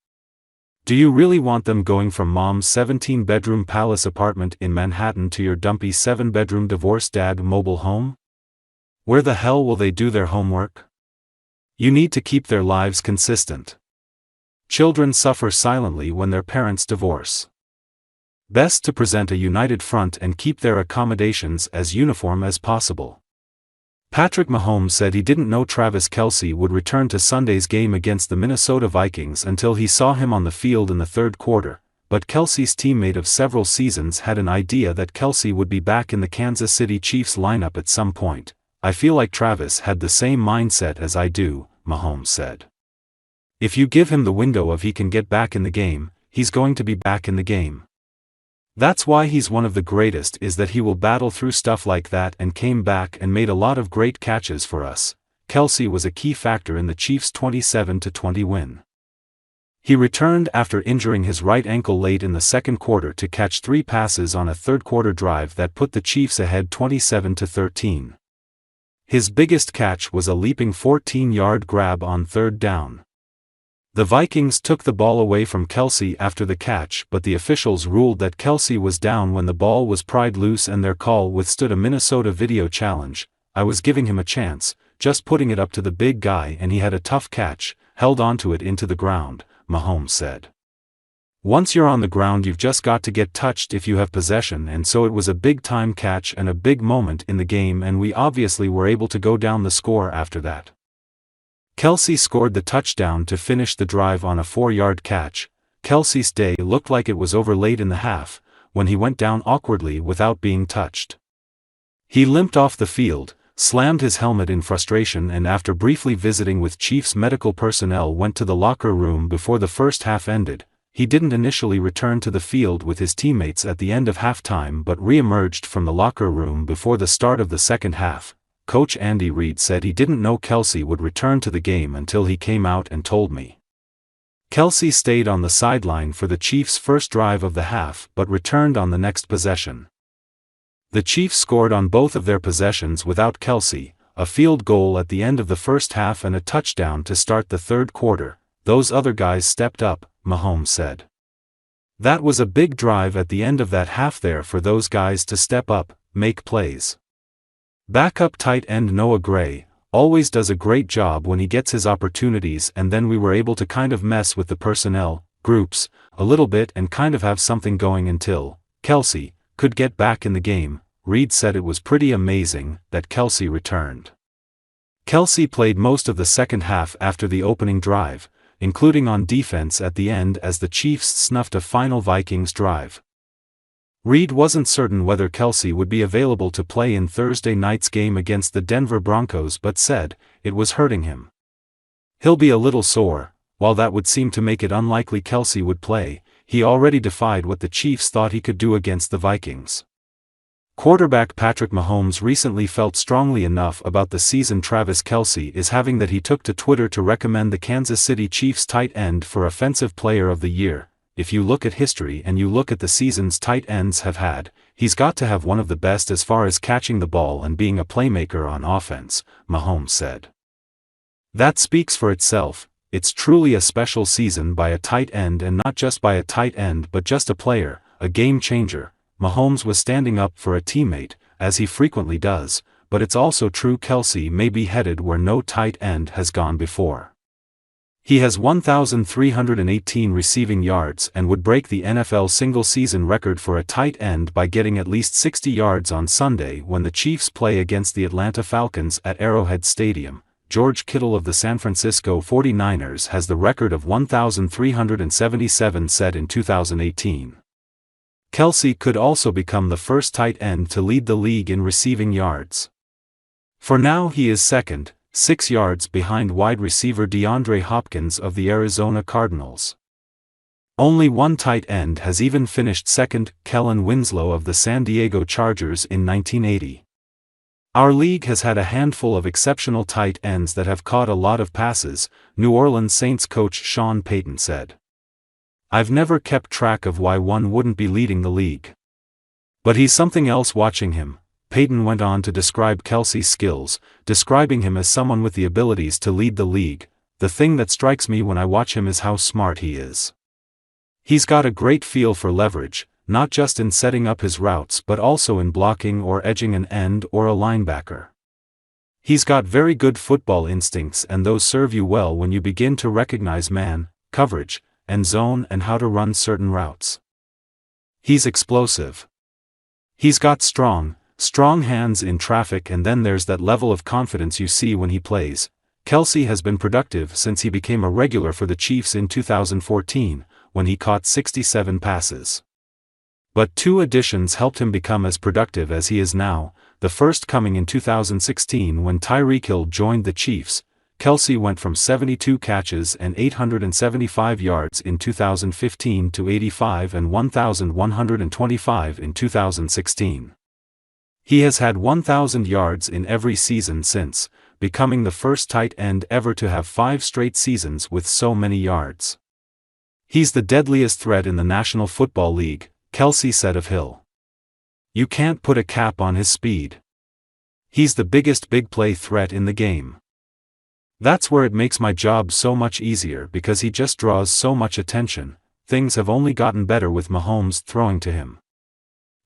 Do you really want them going from mom's 17-bedroom palace apartment in Manhattan to your dumpy 7-bedroom divorced dad mobile home? Where the hell will they do their homework? You need to keep their lives consistent. Children suffer silently when their parents divorce. Best to present a united front and keep their accommodations as uniform as possible. Patrick Mahomes said he didn't know Travis Kelce would return to Sunday's game against the Minnesota Vikings until he saw him on the field in the third quarter, but Kelce's teammate of several seasons had an idea that Kelce would be back in the Kansas City Chiefs lineup at some point. I feel like Travis had the same mindset as I do, Mahomes said. If you give him the window of he can get back in the game, he's going to be back in the game. That's why he's one of the greatest, is that he will battle through stuff like that, and came back and made a lot of great catches for us. Kelce was a key factor in the Chiefs' 27-20 win. He returned after injuring his right ankle late in the second quarter to catch 3 passes on a third-quarter drive that put the Chiefs ahead 27-13. His biggest catch was a leaping 14-yard grab on third down. The Vikings took the ball away from Kelce after the catch, but the officials ruled that Kelce was down when the ball was pried loose and their call withstood a Minnesota video challenge. I was giving him a chance, just putting it up to the big guy, and he had a tough catch, held onto it into the ground," Mahomes said. "Once you're on the ground you've just got to get touched if you have possession, and so it was a big-time catch and a big moment in the game, and we obviously were able to go down the score after that." Kelce scored the touchdown to finish the drive on a 4-yard catch. Kelce's day looked like it was over late in the half, when he went down awkwardly without being touched. He limped off the field, slammed his helmet in frustration, and after briefly visiting with Chiefs medical personnel went to the locker room before the first half ended. He didn't initially return to the field with his teammates at the end of halftime but re-emerged from the locker room before the start of the second half. Coach Andy Reid said he didn't know Kelce would return to the game until he came out and told me. Kelce stayed on the sideline for the Chiefs' first drive of the half but returned on the next possession. The Chiefs scored on both of their possessions without Kelce, a field goal at the end of the first half and a touchdown to start the third quarter. "Those other guys stepped up," Mahomes said. "That was a big drive at the end of that half there for those guys to step up, make plays. Backup tight end Noah Gray always does a great job when he gets his opportunities, and then we were able to kind of mess with the personnel groups a little bit and kind of have something going until Kelce could get back in the game." Reid said it was pretty amazing that Kelce returned. Kelce played most of the second half after the opening drive, including on defense at the end as the Chiefs snuffed a final Vikings drive. Reid wasn't certain whether Kelce would be available to play in Thursday night's game against the Denver Broncos but said it was hurting him. "He'll be a little sore." While that would seem to make it unlikely Kelce would play, he already defied what the Chiefs thought he could do against the Vikings. Quarterback Patrick Mahomes recently felt strongly enough about the season Travis Kelce is having that he took to Twitter to recommend the Kansas City Chiefs tight end for Offensive Player of the Year. "If you look at history and you look at the seasons tight ends have had, he's got to have one of the best as far as catching the ball and being a playmaker on offense," Mahomes said. "That speaks for itself. It's truly a special season by a tight end, and not just by a tight end but just a player, a game changer." Mahomes was standing up for a teammate, as he frequently does, but it's also true Kelce may be headed where no tight end has gone before. He has 1,318 receiving yards and would break the NFL single-season record for a tight end by getting at least 60 yards on Sunday when the Chiefs play against the Atlanta Falcons at Arrowhead Stadium. George Kittle of the San Francisco 49ers has the record of 1,377 set in 2018. Kelce could also become the first tight end to lead the league in receiving yards. For now he is second, 6 yards behind wide receiver DeAndre Hopkins of the Arizona Cardinals. Only one tight end has even finished second, Kellen Winslow of the San Diego Chargers in 1980. "Our league has had a handful of exceptional tight ends that have caught a lot of passes," New Orleans Saints coach Sean Payton said. "I've never kept track of why one wouldn't be leading the league. But he's something else watching him." Payton went on to describe Kelce's skills, describing him as someone with the abilities to lead the league. "The thing that strikes me when I watch him is how smart he is. He's got a great feel for leverage, not just in setting up his routes but also in blocking or edging an end or a linebacker. He's got very good football instincts, and those serve you well when you begin to recognize man, coverage, and zone and how to run certain routes. He's explosive. He's got strong hands in traffic, and then there's that level of confidence you see when he plays." Kelce has been productive since he became a regular for the Chiefs in 2014, when he caught 67 passes. But 2 additions helped him become as productive as he is now, the first coming in 2016 when Tyreek Hill joined the Chiefs. Kelce went from 72 catches and 875 yards in 2015 to 85 and 1,125 in 2016. He has had 1,000 yards in every season since, becoming the first tight end ever to have 5 straight seasons with so many yards. "He's the deadliest threat in the National Football League," Kelce said of Hill. "You can't put a cap on his speed. He's the biggest big play threat in the game. That's where it makes my job so much easier because he just draws so much attention." Things have only gotten better with Mahomes throwing to him.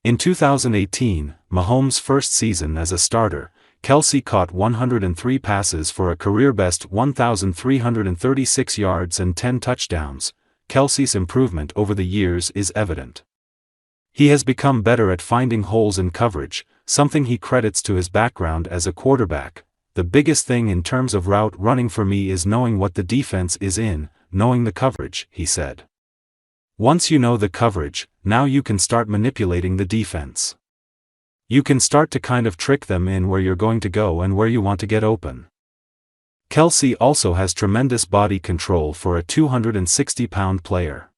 In 2018, Mahomes' first season as a starter, Kelce caught 103 passes for a career-best 1,336 yards and 10 touchdowns. Kelce's improvement over the years is evident. He has become better at finding holes in coverage, something he credits to his background as a quarterback. The biggest thing in terms of route running for me is knowing what the defense is in, knowing the coverage, he said. Once you know the coverage, now you can start manipulating the defense. You can start to kind of trick them in where you're going to go and where you want to get open. Kelce also has tremendous body control for a 260-pound player.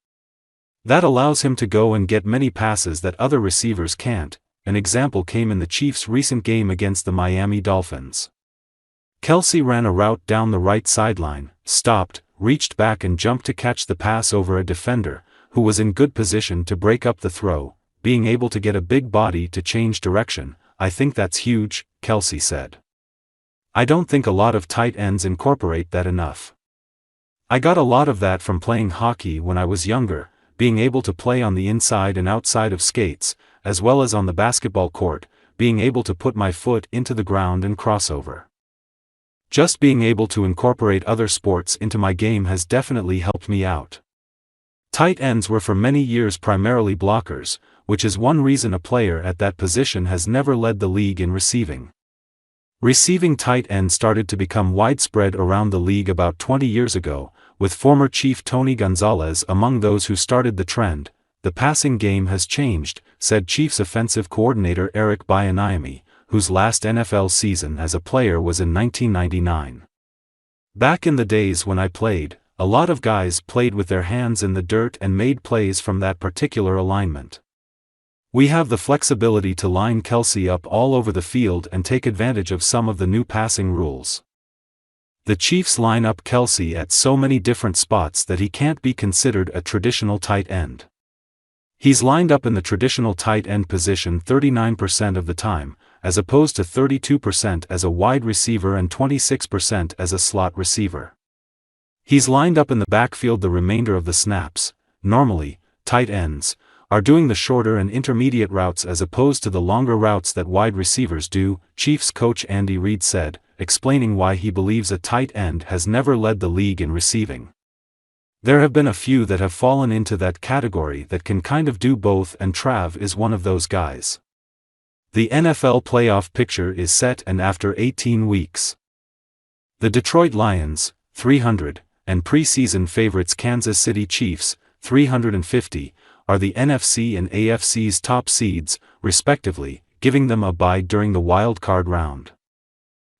That allows him to go and get many passes that other receivers can't. An example came in the Chiefs' recent game against the Miami Dolphins. Kelce ran a route down the right sideline, stopped, reached back and jumped to catch the pass over a defender, who was in good position to break up the throw. Being able to get a big body to change direction, I think that's huge, Kelce said. I don't think a lot of tight ends incorporate that enough. I got a lot of that from playing hockey when I was younger, being able to play on the inside and outside of skates, as well as on the basketball court, being able to put my foot into the ground and crossover. Just being able to incorporate other sports into my game has definitely helped me out. Tight ends were for many years primarily blockers, which is one reason a player at that position has never led the league in receiving. Receiving tight end started to become widespread around the league about 20 years ago, with former Chief Tony Gonzalez among those who started the trend. The passing game has changed, said Chiefs offensive coordinator Eric Bieniemy, whose last NFL season as a player was in 1999. Back in the days when I played, a lot of guys played with their hands in the dirt and made plays from that particular alignment. We have the flexibility to line Kelce up all over the field and take advantage of some of the new passing rules. The Chiefs line up Kelce at so many different spots that he can't be considered a traditional tight end. He's lined up in the traditional tight end position 39% of the time, as opposed to 32% as a wide receiver and 26% as a slot receiver. He's lined up in the backfield the remainder of the snaps. Normally, tight ends are doing the shorter and intermediate routes as opposed to the longer routes that wide receivers do, Chiefs coach Andy Reid said, explaining why he believes a tight end has never led the league in receiving. There have been a few that have fallen into that category that can kind of do both, and Trav is one of those guys. The NFL playoff picture is set, and after 18 weeks, the Detroit Lions, 300, and preseason favorites Kansas City Chiefs, 350, are the NFC and AFC's top seeds, respectively, giving them a bye during the wild card round.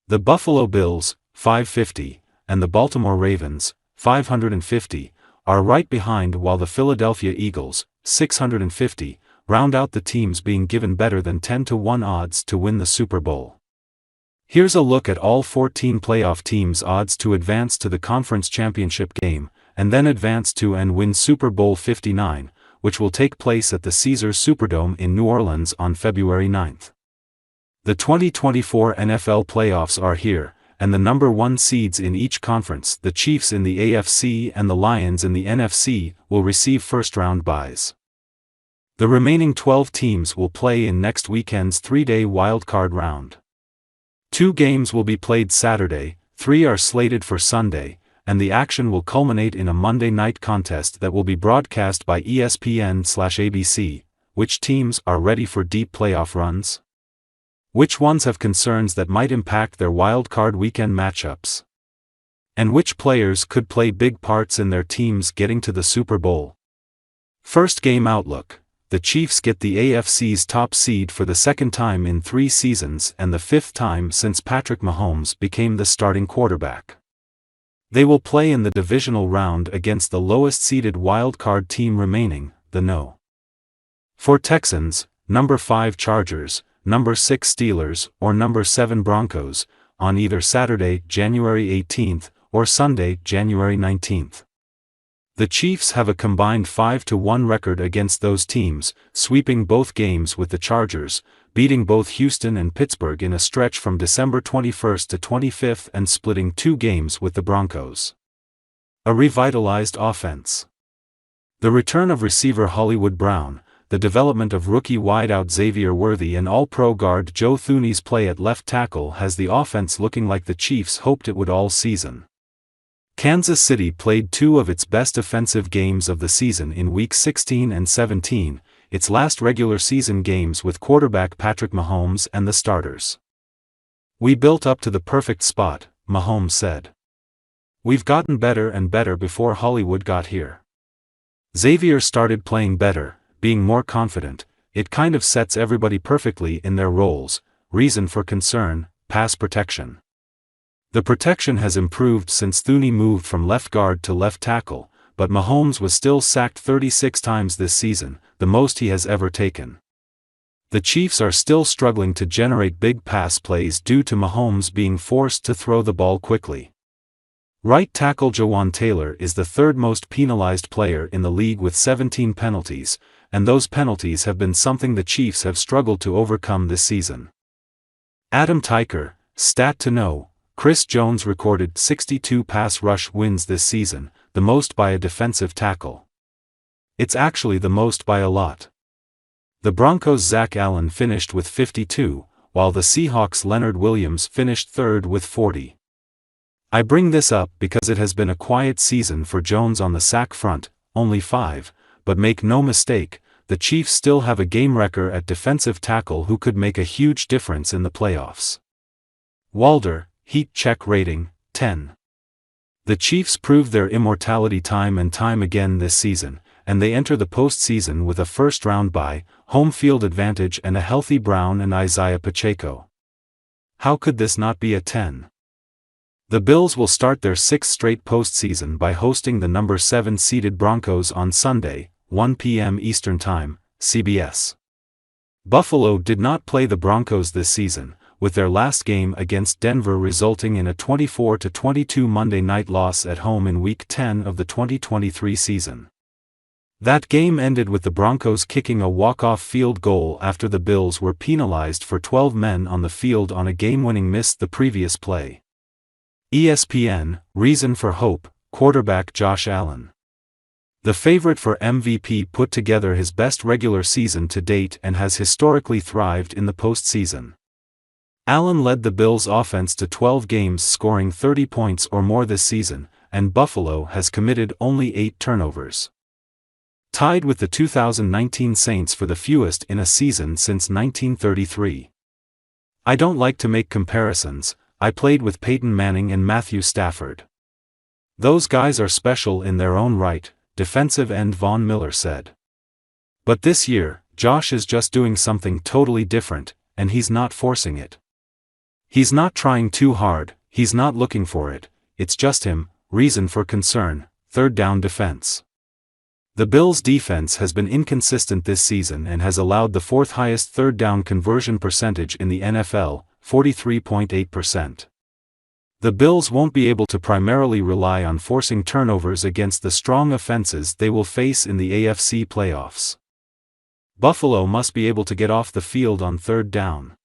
The Buffalo Bills, 550, and the Baltimore Ravens, 550, are right behind, while the Philadelphia Eagles, 650, round out the teams being given better than 10-1 odds to win the Super Bowl. Here's a look at all 14 playoff teams' odds to advance to the conference championship game, and then advance to and win Super Bowl 59, which will take place at the Caesars Superdome in New Orleans on February 9th. The 2024 NFL playoffs are here, and the number 1 seeds in each conference, the Chiefs in the AFC and the Lions in the NFC, will receive first-round byes. The remaining 12 teams will play in next weekend's 3-day wildcard round. 2 games will be played Saturday, 3 are slated for Sunday, and the action will culminate in a Monday night contest that will be broadcast by ESPN/ABC. Which teams are ready for deep playoff runs? Which ones have concerns that might impact their wildcard weekend matchups? And which players could play big parts in their teams getting to the Super Bowl? First game outlook. The Chiefs get the AFC's top seed for the second time in 3 seasons and the 5th time since Patrick Mahomes became the starting quarterback. They will play in the divisional round against the lowest-seeded wild-card team remaining, the No. 4 Texans, number 5 Chargers, number 6 Steelers, or number 7 Broncos, on either Saturday, January 18th, or Sunday, January 19th. The Chiefs have a combined 5-1 record against those teams, sweeping both games with the Chargers, beating both Houston and Pittsburgh in a stretch from December 21st to 25th and splitting 2 games with the Broncos. A revitalized offense. The return of receiver Hollywood Brown, the development of rookie wideout Xavier Worthy and All-Pro guard Joe Thuney's play at left tackle has the offense looking like the Chiefs hoped it would all season. Kansas City played two of its best offensive games of the season in Week 16 and 17, its last regular season games with quarterback Patrick Mahomes and the starters. "We built up to the perfect spot," Mahomes said. "We've gotten better and better before Hollywood got here. Xavier started playing better, being more confident. It kind of sets everybody perfectly in their roles. Reason for concern, pass protection. The protection has improved since Thuney moved from left guard to left tackle, but Mahomes was still sacked 36 times this season, the most he has ever taken. The Chiefs are still struggling to generate big pass plays due to Mahomes being forced to throw the ball quickly. Right tackle Jawaan Taylor is the third most penalized player in the league with 17 penalties, and those penalties have been something the Chiefs have struggled to overcome this season. Adam Teicher, stat to know, Chris Jones recorded 62 pass rush wins this season, the most by a defensive tackle. It's actually the most by a lot. The Broncos' Zach Allen finished with 52, while the Seahawks' Leonard Williams finished third with 40. I bring this up because it has been a quiet season for Jones on the sack front, only 5, but make no mistake, the Chiefs still have a game wrecker at defensive tackle who could make a huge difference in the playoffs. Walder, Heat check rating, 10. The Chiefs proved their immortality time and time again this season, and they enter the postseason with a first-round bye, home field advantage and a healthy Brown and Isaiah Pacheco. How could this not be a 10? The Bills will start their 6th straight postseason by hosting the number 7 seeded Broncos on Sunday, 1 p.m. Eastern Time, CBS. Buffalo did not play the Broncos this season, with their last game against Denver resulting in a 24-22 Monday night loss at home in Week 10 of the 2023 season. That game ended with the Broncos kicking a walk-off field goal after the Bills were penalized for 12 men on the field on a game-winning miss the previous play. ESPN, reason for hope, quarterback Josh Allen. The favorite for MVP put together his best regular season to date and has historically thrived in the postseason. Allen led the Bills' offense to 12 games scoring 30 points or more this season, and Buffalo has committed only 8 turnovers. Tied with the 2019 Saints for the fewest in a season since 1933. I don't like to make comparisons, I played with Peyton Manning and Matthew Stafford. Those guys are special in their own right, defensive end Von Miller said. But this year, Josh is just doing something totally different, and he's not forcing it. He's not trying too hard, he's not looking for it, it's just him. Reason for concern, third down defense. The Bills' defense has been inconsistent this season and has allowed the 4th highest third down conversion percentage in the NFL, 43.8%. The Bills won't be able to primarily rely on forcing turnovers against the strong offenses they will face in the AFC playoffs. Buffalo must be able to get off the field on third down.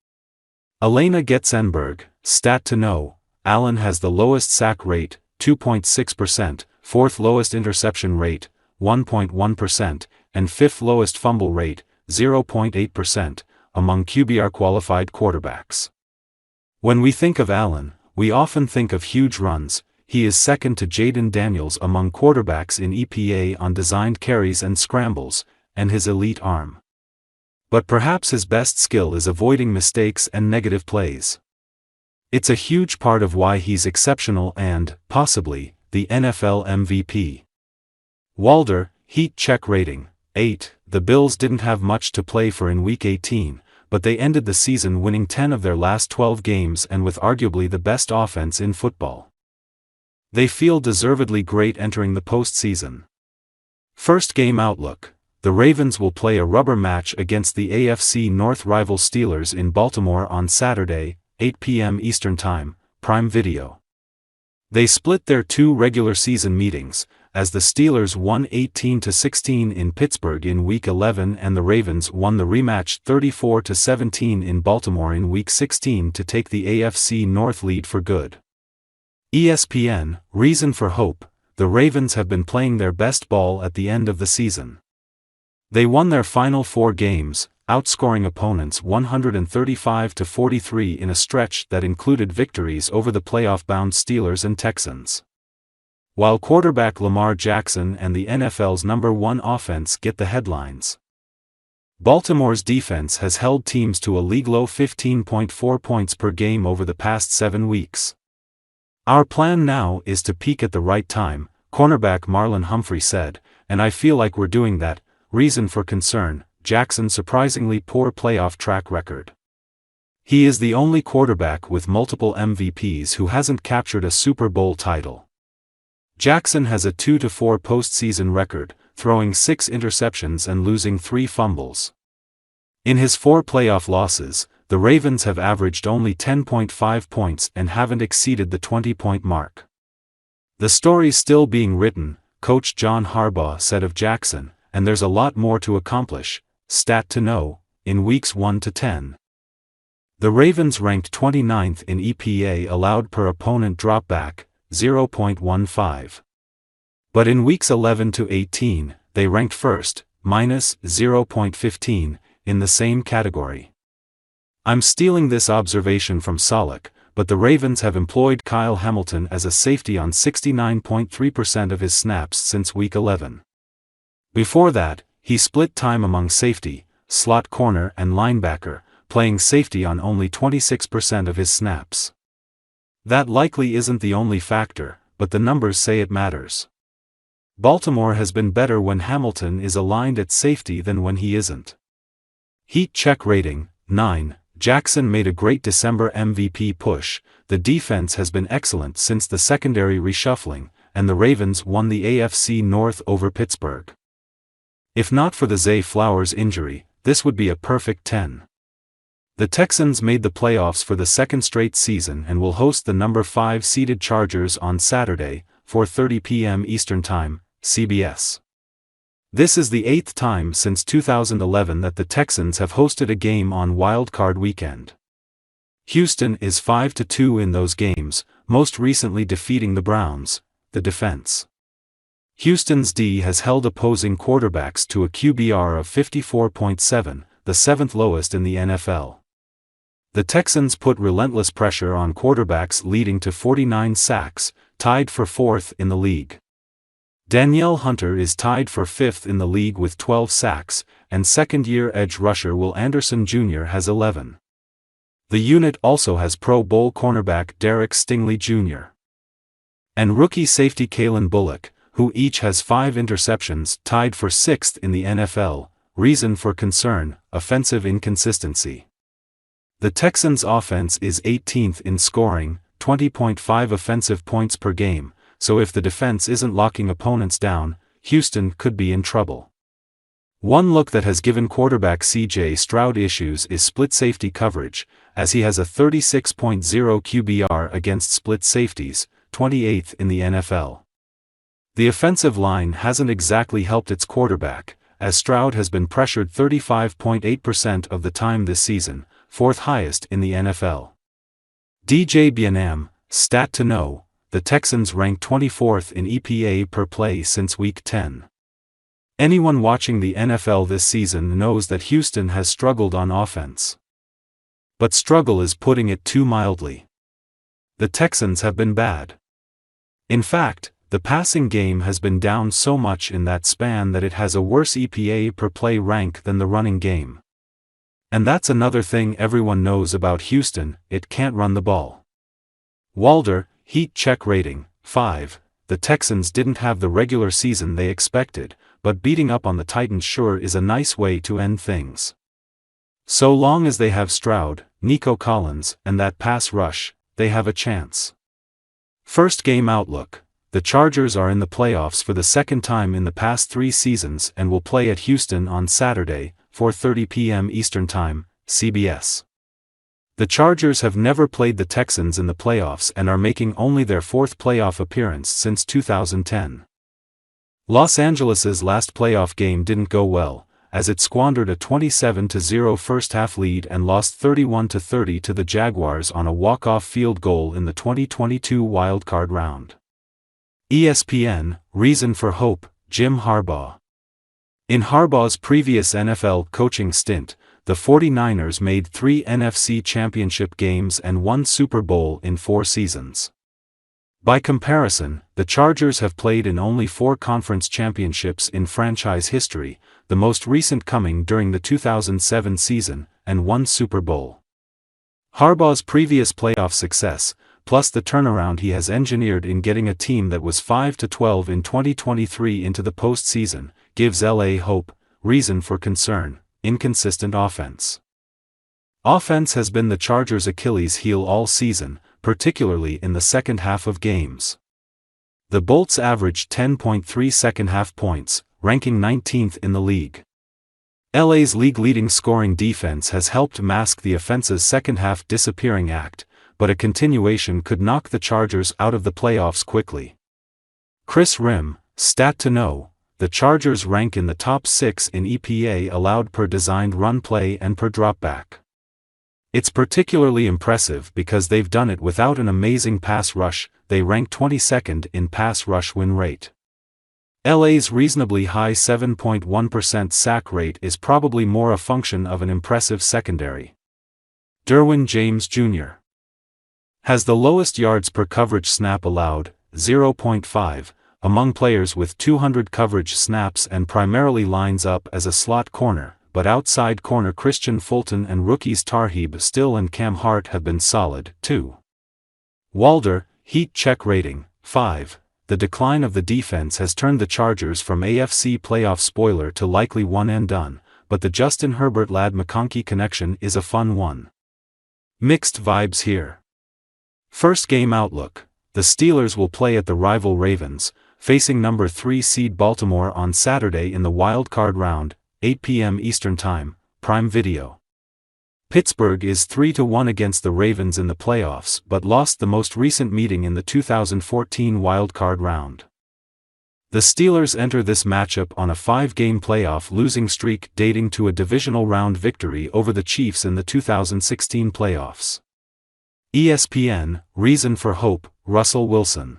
Elena Getzenberg, stat to know, Allen has the lowest sack rate, 2.6%, 4th lowest interception rate, 1.1%, and 5th lowest fumble rate, 0.8%, among QBR-qualified quarterbacks. When we think of Allen, we often think of huge runs. He is second to Jaden Daniels among quarterbacks in EPA on designed carries and scrambles, and his elite arm. But perhaps his best skill is avoiding mistakes and negative plays. It's a huge part of why he's exceptional and, possibly, the NFL MVP. Walder, Heat check rating, 8. The Bills didn't have much to play for in Week 18, but they ended the season winning 10 of their last 12 games and with arguably the best offense in football. They feel deservedly great entering the postseason. First game outlook. The Ravens will play a rubber match against the AFC North rival Steelers in Baltimore on Saturday, 8 p.m. Eastern Time, Prime Video. They split their 2 regular season meetings, as the Steelers won 18-16 in Pittsburgh in Week 11 and the Ravens won the rematch 34-17 in Baltimore in Week 16 to take the AFC North lead for good. ESPN, reason for hope, the Ravens have been playing their best ball at the end of the season. They won their final 4 games, outscoring opponents 135-43 in a stretch that included victories over the playoff-bound Steelers and Texans. While quarterback Lamar Jackson and the NFL's #1 offense get the headlines, Baltimore's defense has held teams to a league-low 15.4 points per game over the past 7 weeks. "Our plan now is to peak at the right time," cornerback Marlon Humphrey said, "and I feel like we're doing that." Reason for concern: Jackson's surprisingly poor playoff track record. He is the only quarterback with multiple MVPs who hasn't captured a Super Bowl title. Jackson has a 2-4 postseason record, throwing 6 interceptions and losing 3 fumbles. In his 4 playoff losses, the Ravens have averaged only 10.5 points and haven't exceeded the 20-point mark. "The story's still being written," Coach John Harbaugh said of Jackson, "and there's a lot more to accomplish." Stat to know: in weeks 1 to 10, the Ravens ranked 29th in EPA allowed per opponent dropback, 0.15. But in weeks 11 to 18, they ranked first, minus 0.15, in the same category. I'm stealing this observation from Solak, but the Ravens have employed Kyle Hamilton as a safety on 69.3% of his snaps since week 11. Before that, he split time among safety, slot corner and linebacker, playing safety on only 26% of his snaps. That likely isn't the only factor, but the numbers say it matters. Baltimore has been better when Hamilton is aligned at safety than when he isn't. Heat check rating: 9. Jackson made a great December MVP push. The defense has been excellent since the secondary reshuffling, and the Ravens won the AFC North over Pittsburgh. If not for the Zay Flowers injury, this would be a perfect 10. The Texans made the playoffs for the 2nd straight season and will host the number 5 seeded Chargers on Saturday, 4:30 p.m. Eastern Time, CBS. This is the 8th time since 2011 that the Texans have hosted a game on Wild Card Weekend. Houston is 5-2 in those games, most recently defeating the Browns. The defense: Houston's D has held opposing quarterbacks to a QBR of 54.7, the 7th lowest in the NFL. The Texans put relentless pressure on quarterbacks, leading to 49 sacks, tied for 4th in the league. Danielle Hunter is tied for 5th in the league with 12 sacks, and second-year edge rusher Will Anderson Jr. has 11. The unit also has Pro Bowl cornerback Derek Stingley Jr. and rookie safety Kalen Bullock, who each has 5 interceptions, tied for 6th in the NFL. Reason for concern: offensive inconsistency. The Texans' offense is 18th in scoring, 20.5 offensive points per game, so if the defense isn't locking opponents down, Houston could be in trouble. One look that has given quarterback C.J. Stroud issues is split safety coverage, as he has a 36.0 QBR against split safeties, 28th in the NFL. The offensive line hasn't exactly helped its quarterback, as Stroud has been pressured 35.8% of the time this season, 4th highest in the NFL. DJ Bienam, stat to know: the Texans rank 24th in EPA per play since Week 10. Anyone watching the NFL this season knows that Houston has struggled on offense. But struggle is putting it too mildly. The Texans have been bad. In fact, the passing game has been down so much in that span that it has a worse EPA per play rank than the running game. And that's another thing everyone knows about Houston: it can't run the ball. Walder, heat check rating: 5. The Texans didn't have the regular season they expected, but beating up on the Titans sure is a nice way to end things. So long as they have Stroud, Nico Collins, and that pass rush, they have a chance. First game outlook: the Chargers are in the playoffs for the 2nd time in the past 3 seasons and will play at Houston on Saturday, 4:30 p.m. Eastern Time, CBS. The Chargers have never played the Texans in the playoffs and are making only their 4th playoff appearance since 2010. Los Angeles's last playoff game didn't go well, as it squandered a 27-0 first-half lead and lost 31-30 to the Jaguars on a walk-off field goal in the 2022 wildcard round. ESPN, reason for hope: Jim Harbaugh. In Harbaugh's previous NFL coaching stint, the 49ers made 3 NFC Championship games and 1 Super Bowl in 4 seasons. By comparison, the Chargers have played in only 4 conference championships in franchise history, the most recent coming during the 2007 season, and 1 Super Bowl. Harbaugh's previous playoff success, plus the turnaround he has engineered in getting a team that was 5-12 in 2023 into the postseason, gives LA hope, reason for concern: inconsistent offense. Offense has been the Chargers' Achilles heel all season, particularly in the second half of games. The Bolts averaged 10.3 second-half points, ranking 19th in the league. LA's league-leading scoring defense has helped mask the offense's second-half disappearing act, but a continuation could knock the Chargers out of the playoffs quickly. Chris Rim, stat to know: the Chargers rank in the top 6 in EPA allowed per designed run play and per dropback. It's particularly impressive because they've done it without an amazing pass rush. They rank 22nd in pass rush win rate. LA's reasonably high 7.1% sack rate is probably more a function of an impressive secondary. Derwin James Jr. has the lowest yards per coverage snap allowed, 0.5, among players with 200 coverage snaps, and primarily lines up as a slot corner, but outside corner Christian Fulton and rookies Tarheeb Still and Cam Hart have been solid, too. Walder, heat check rating, 5. The decline of the defense has turned the Chargers from AFC playoff spoiler to likely one and done, but the Justin Herbert-Ladd McConkey connection is a fun one. Mixed vibes here. First game outlook: the Steelers will play at the rival Ravens, facing number 3 seed Baltimore on Saturday in the wild card round, 8 p.m. Eastern Time, Prime Video. Pittsburgh is 3-1 against the Ravens in the playoffs but lost the most recent meeting in the 2014 wild card round. The Steelers enter this matchup on a 5-game playoff losing streak dating to a divisional round victory over the Chiefs in the 2016 playoffs. ESPN, reason for hope: Russell Wilson.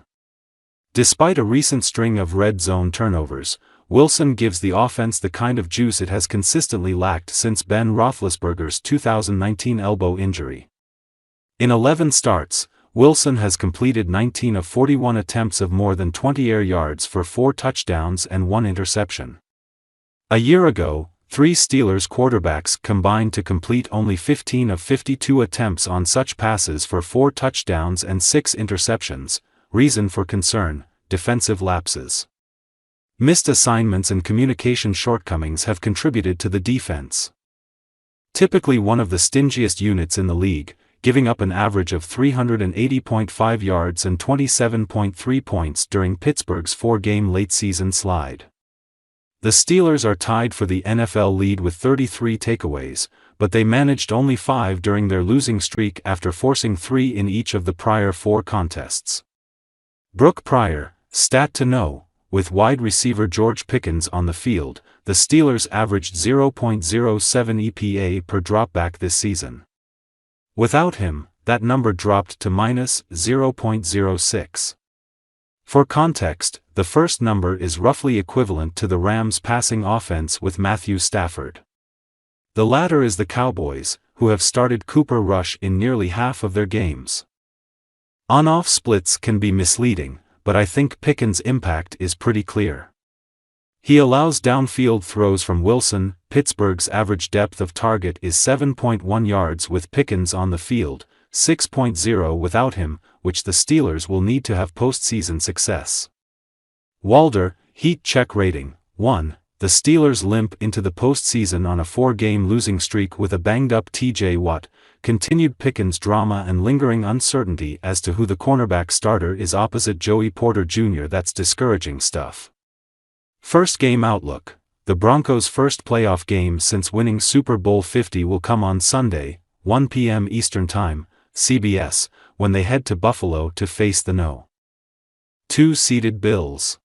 Despite a recent string of red zone turnovers, Wilson gives the offense the kind of juice it has consistently lacked since Ben Roethlisberger's 2019 elbow injury. In 11 starts, Wilson has completed 19 of 41 attempts of more than 20 air yards for 4 touchdowns and 1 interception. A year ago, 3 Steelers quarterbacks combined to complete only 15 of 52 attempts on such passes for 4 touchdowns and 6 interceptions. Reason for concern: defensive lapses. Missed assignments and communication shortcomings have contributed to the defense. Typically one of the stingiest units in the league, giving up an average of 380.5 yards and 27.3 points during Pittsburgh's 4-game late-season slide. The Steelers are tied for the NFL lead with 33 takeaways, but they managed only 5 during their losing streak after forcing 3 in each of the prior 4 contests. Brooke Pryor, stat to know: with wide receiver George Pickens on the field, the Steelers averaged 0.07 EPA per dropback this season. Without him, that number dropped to minus 0.06. For context, the first number is roughly equivalent to the Rams' passing offense with Matthew Stafford. The latter is the Cowboys, who have started Cooper Rush in nearly half of their games. On-off splits can be misleading, but I think Pickens' impact is pretty clear. He allows downfield throws from Wilson. Pittsburgh's average depth of target is 7.1 yards with Pickens on the field, 6.0 without him, which the Steelers will need to have postseason success. Walder, heat check rating, 1. The Steelers limp into the postseason on a 4-game losing streak with a banged-up T.J. Watt, continued Pickens drama and lingering uncertainty as to who the cornerback starter is opposite Joey Porter Jr. That's discouraging stuff. First game outlook: the Broncos' first playoff game since winning Super Bowl 50 will come on Sunday, 1 p.m. Eastern Time, CBS, when they head to Buffalo to face the No. 2-seeded Bills.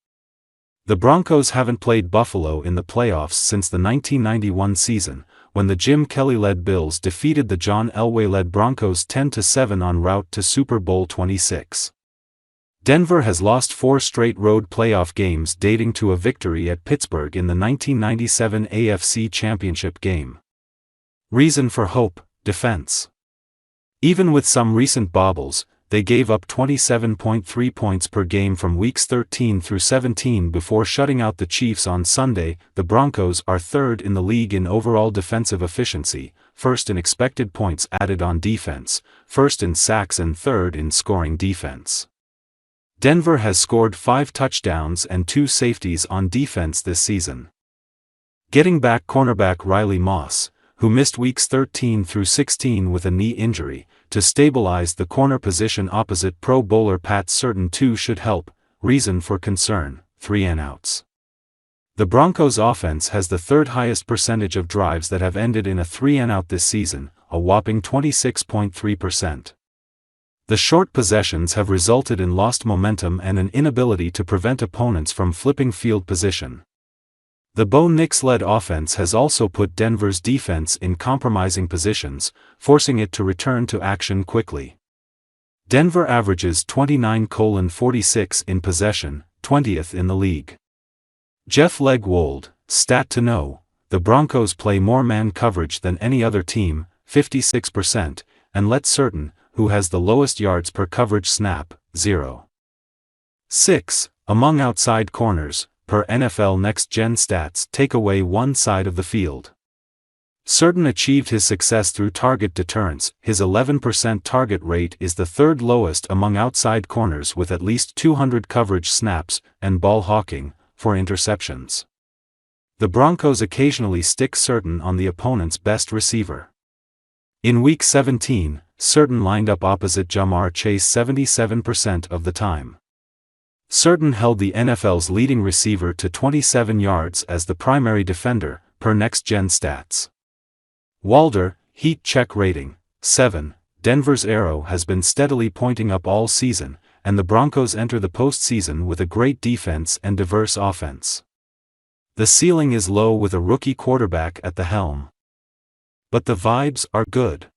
The Broncos haven't played Buffalo in the playoffs since the 1991 season, when the Jim Kelly-led Bills defeated the John Elway-led Broncos 10-7 en route to Super Bowl 26. Denver has lost 4 straight road playoff games dating to a victory at Pittsburgh in the 1997 AFC Championship game. Reason for hope: defense. Even with some recent bobbles, they gave up 27.3 points per game from weeks 13 through 17 before shutting out the Chiefs on Sunday. The Broncos are third in the league in overall defensive efficiency, first in expected points added on defense, first in sacks and third in scoring defense. Denver has scored 5 touchdowns and 2 safeties on defense this season. Getting back cornerback Riley Moss, who missed weeks 13 through 16 with a knee injury, to stabilize the corner position opposite Pro Bowler Pat Certain too should help. Reason for concern: 3 and outs. The Broncos' offense has the 3rd highest percentage of drives that have ended in a 3 and out this season, a whopping 26.3%. The short possessions have resulted in lost momentum and an inability to prevent opponents from flipping field position. The Bo Nix-led offense has also put Denver's defense in compromising positions, forcing it to return to action quickly. Denver averages 29:46 in possession, 20th in the league. Jeff Legwold, stat to know: the Broncos play more man coverage than any other team, 56%, and let Certain, who has the lowest yards per coverage snap, 0.6, among outside corners, per NFL Next Gen Stats, take away one side of the field. Certain achieved his success through target deterrence. His 11% target rate is the 3rd lowest among outside corners with at least 200 coverage snaps, and ball hawking, for interceptions. The Broncos occasionally stick Certain on the opponent's best receiver. In Week 17, Certain lined up opposite Jamar Chase 77% of the time. Certain held the NFL's leading receiver to 27 yards as the primary defender, per Next Gen Stats. Walder, heat check rating, 7. Denver's arrow has been steadily pointing up all season, and the Broncos enter the postseason with a great defense and diverse offense. The ceiling is low with a rookie quarterback at the helm. But the vibes are good.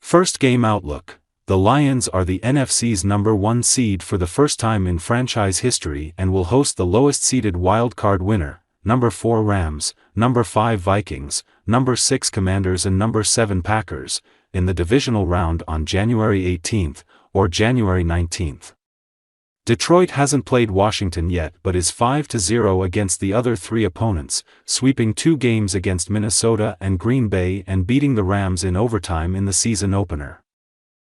First game outlook: the Lions are the NFC's number 1 seed for the first time in franchise history and will host the lowest-seeded wildcard winner, number 4 Rams, number 5 Vikings, number 6 Commanders and number 7 Packers, in the divisional round on January 18 or January 19. Detroit hasn't played Washington yet but is 5-0 against the other 3 opponents, sweeping 2 games against Minnesota and Green Bay and beating the Rams in overtime in the season opener.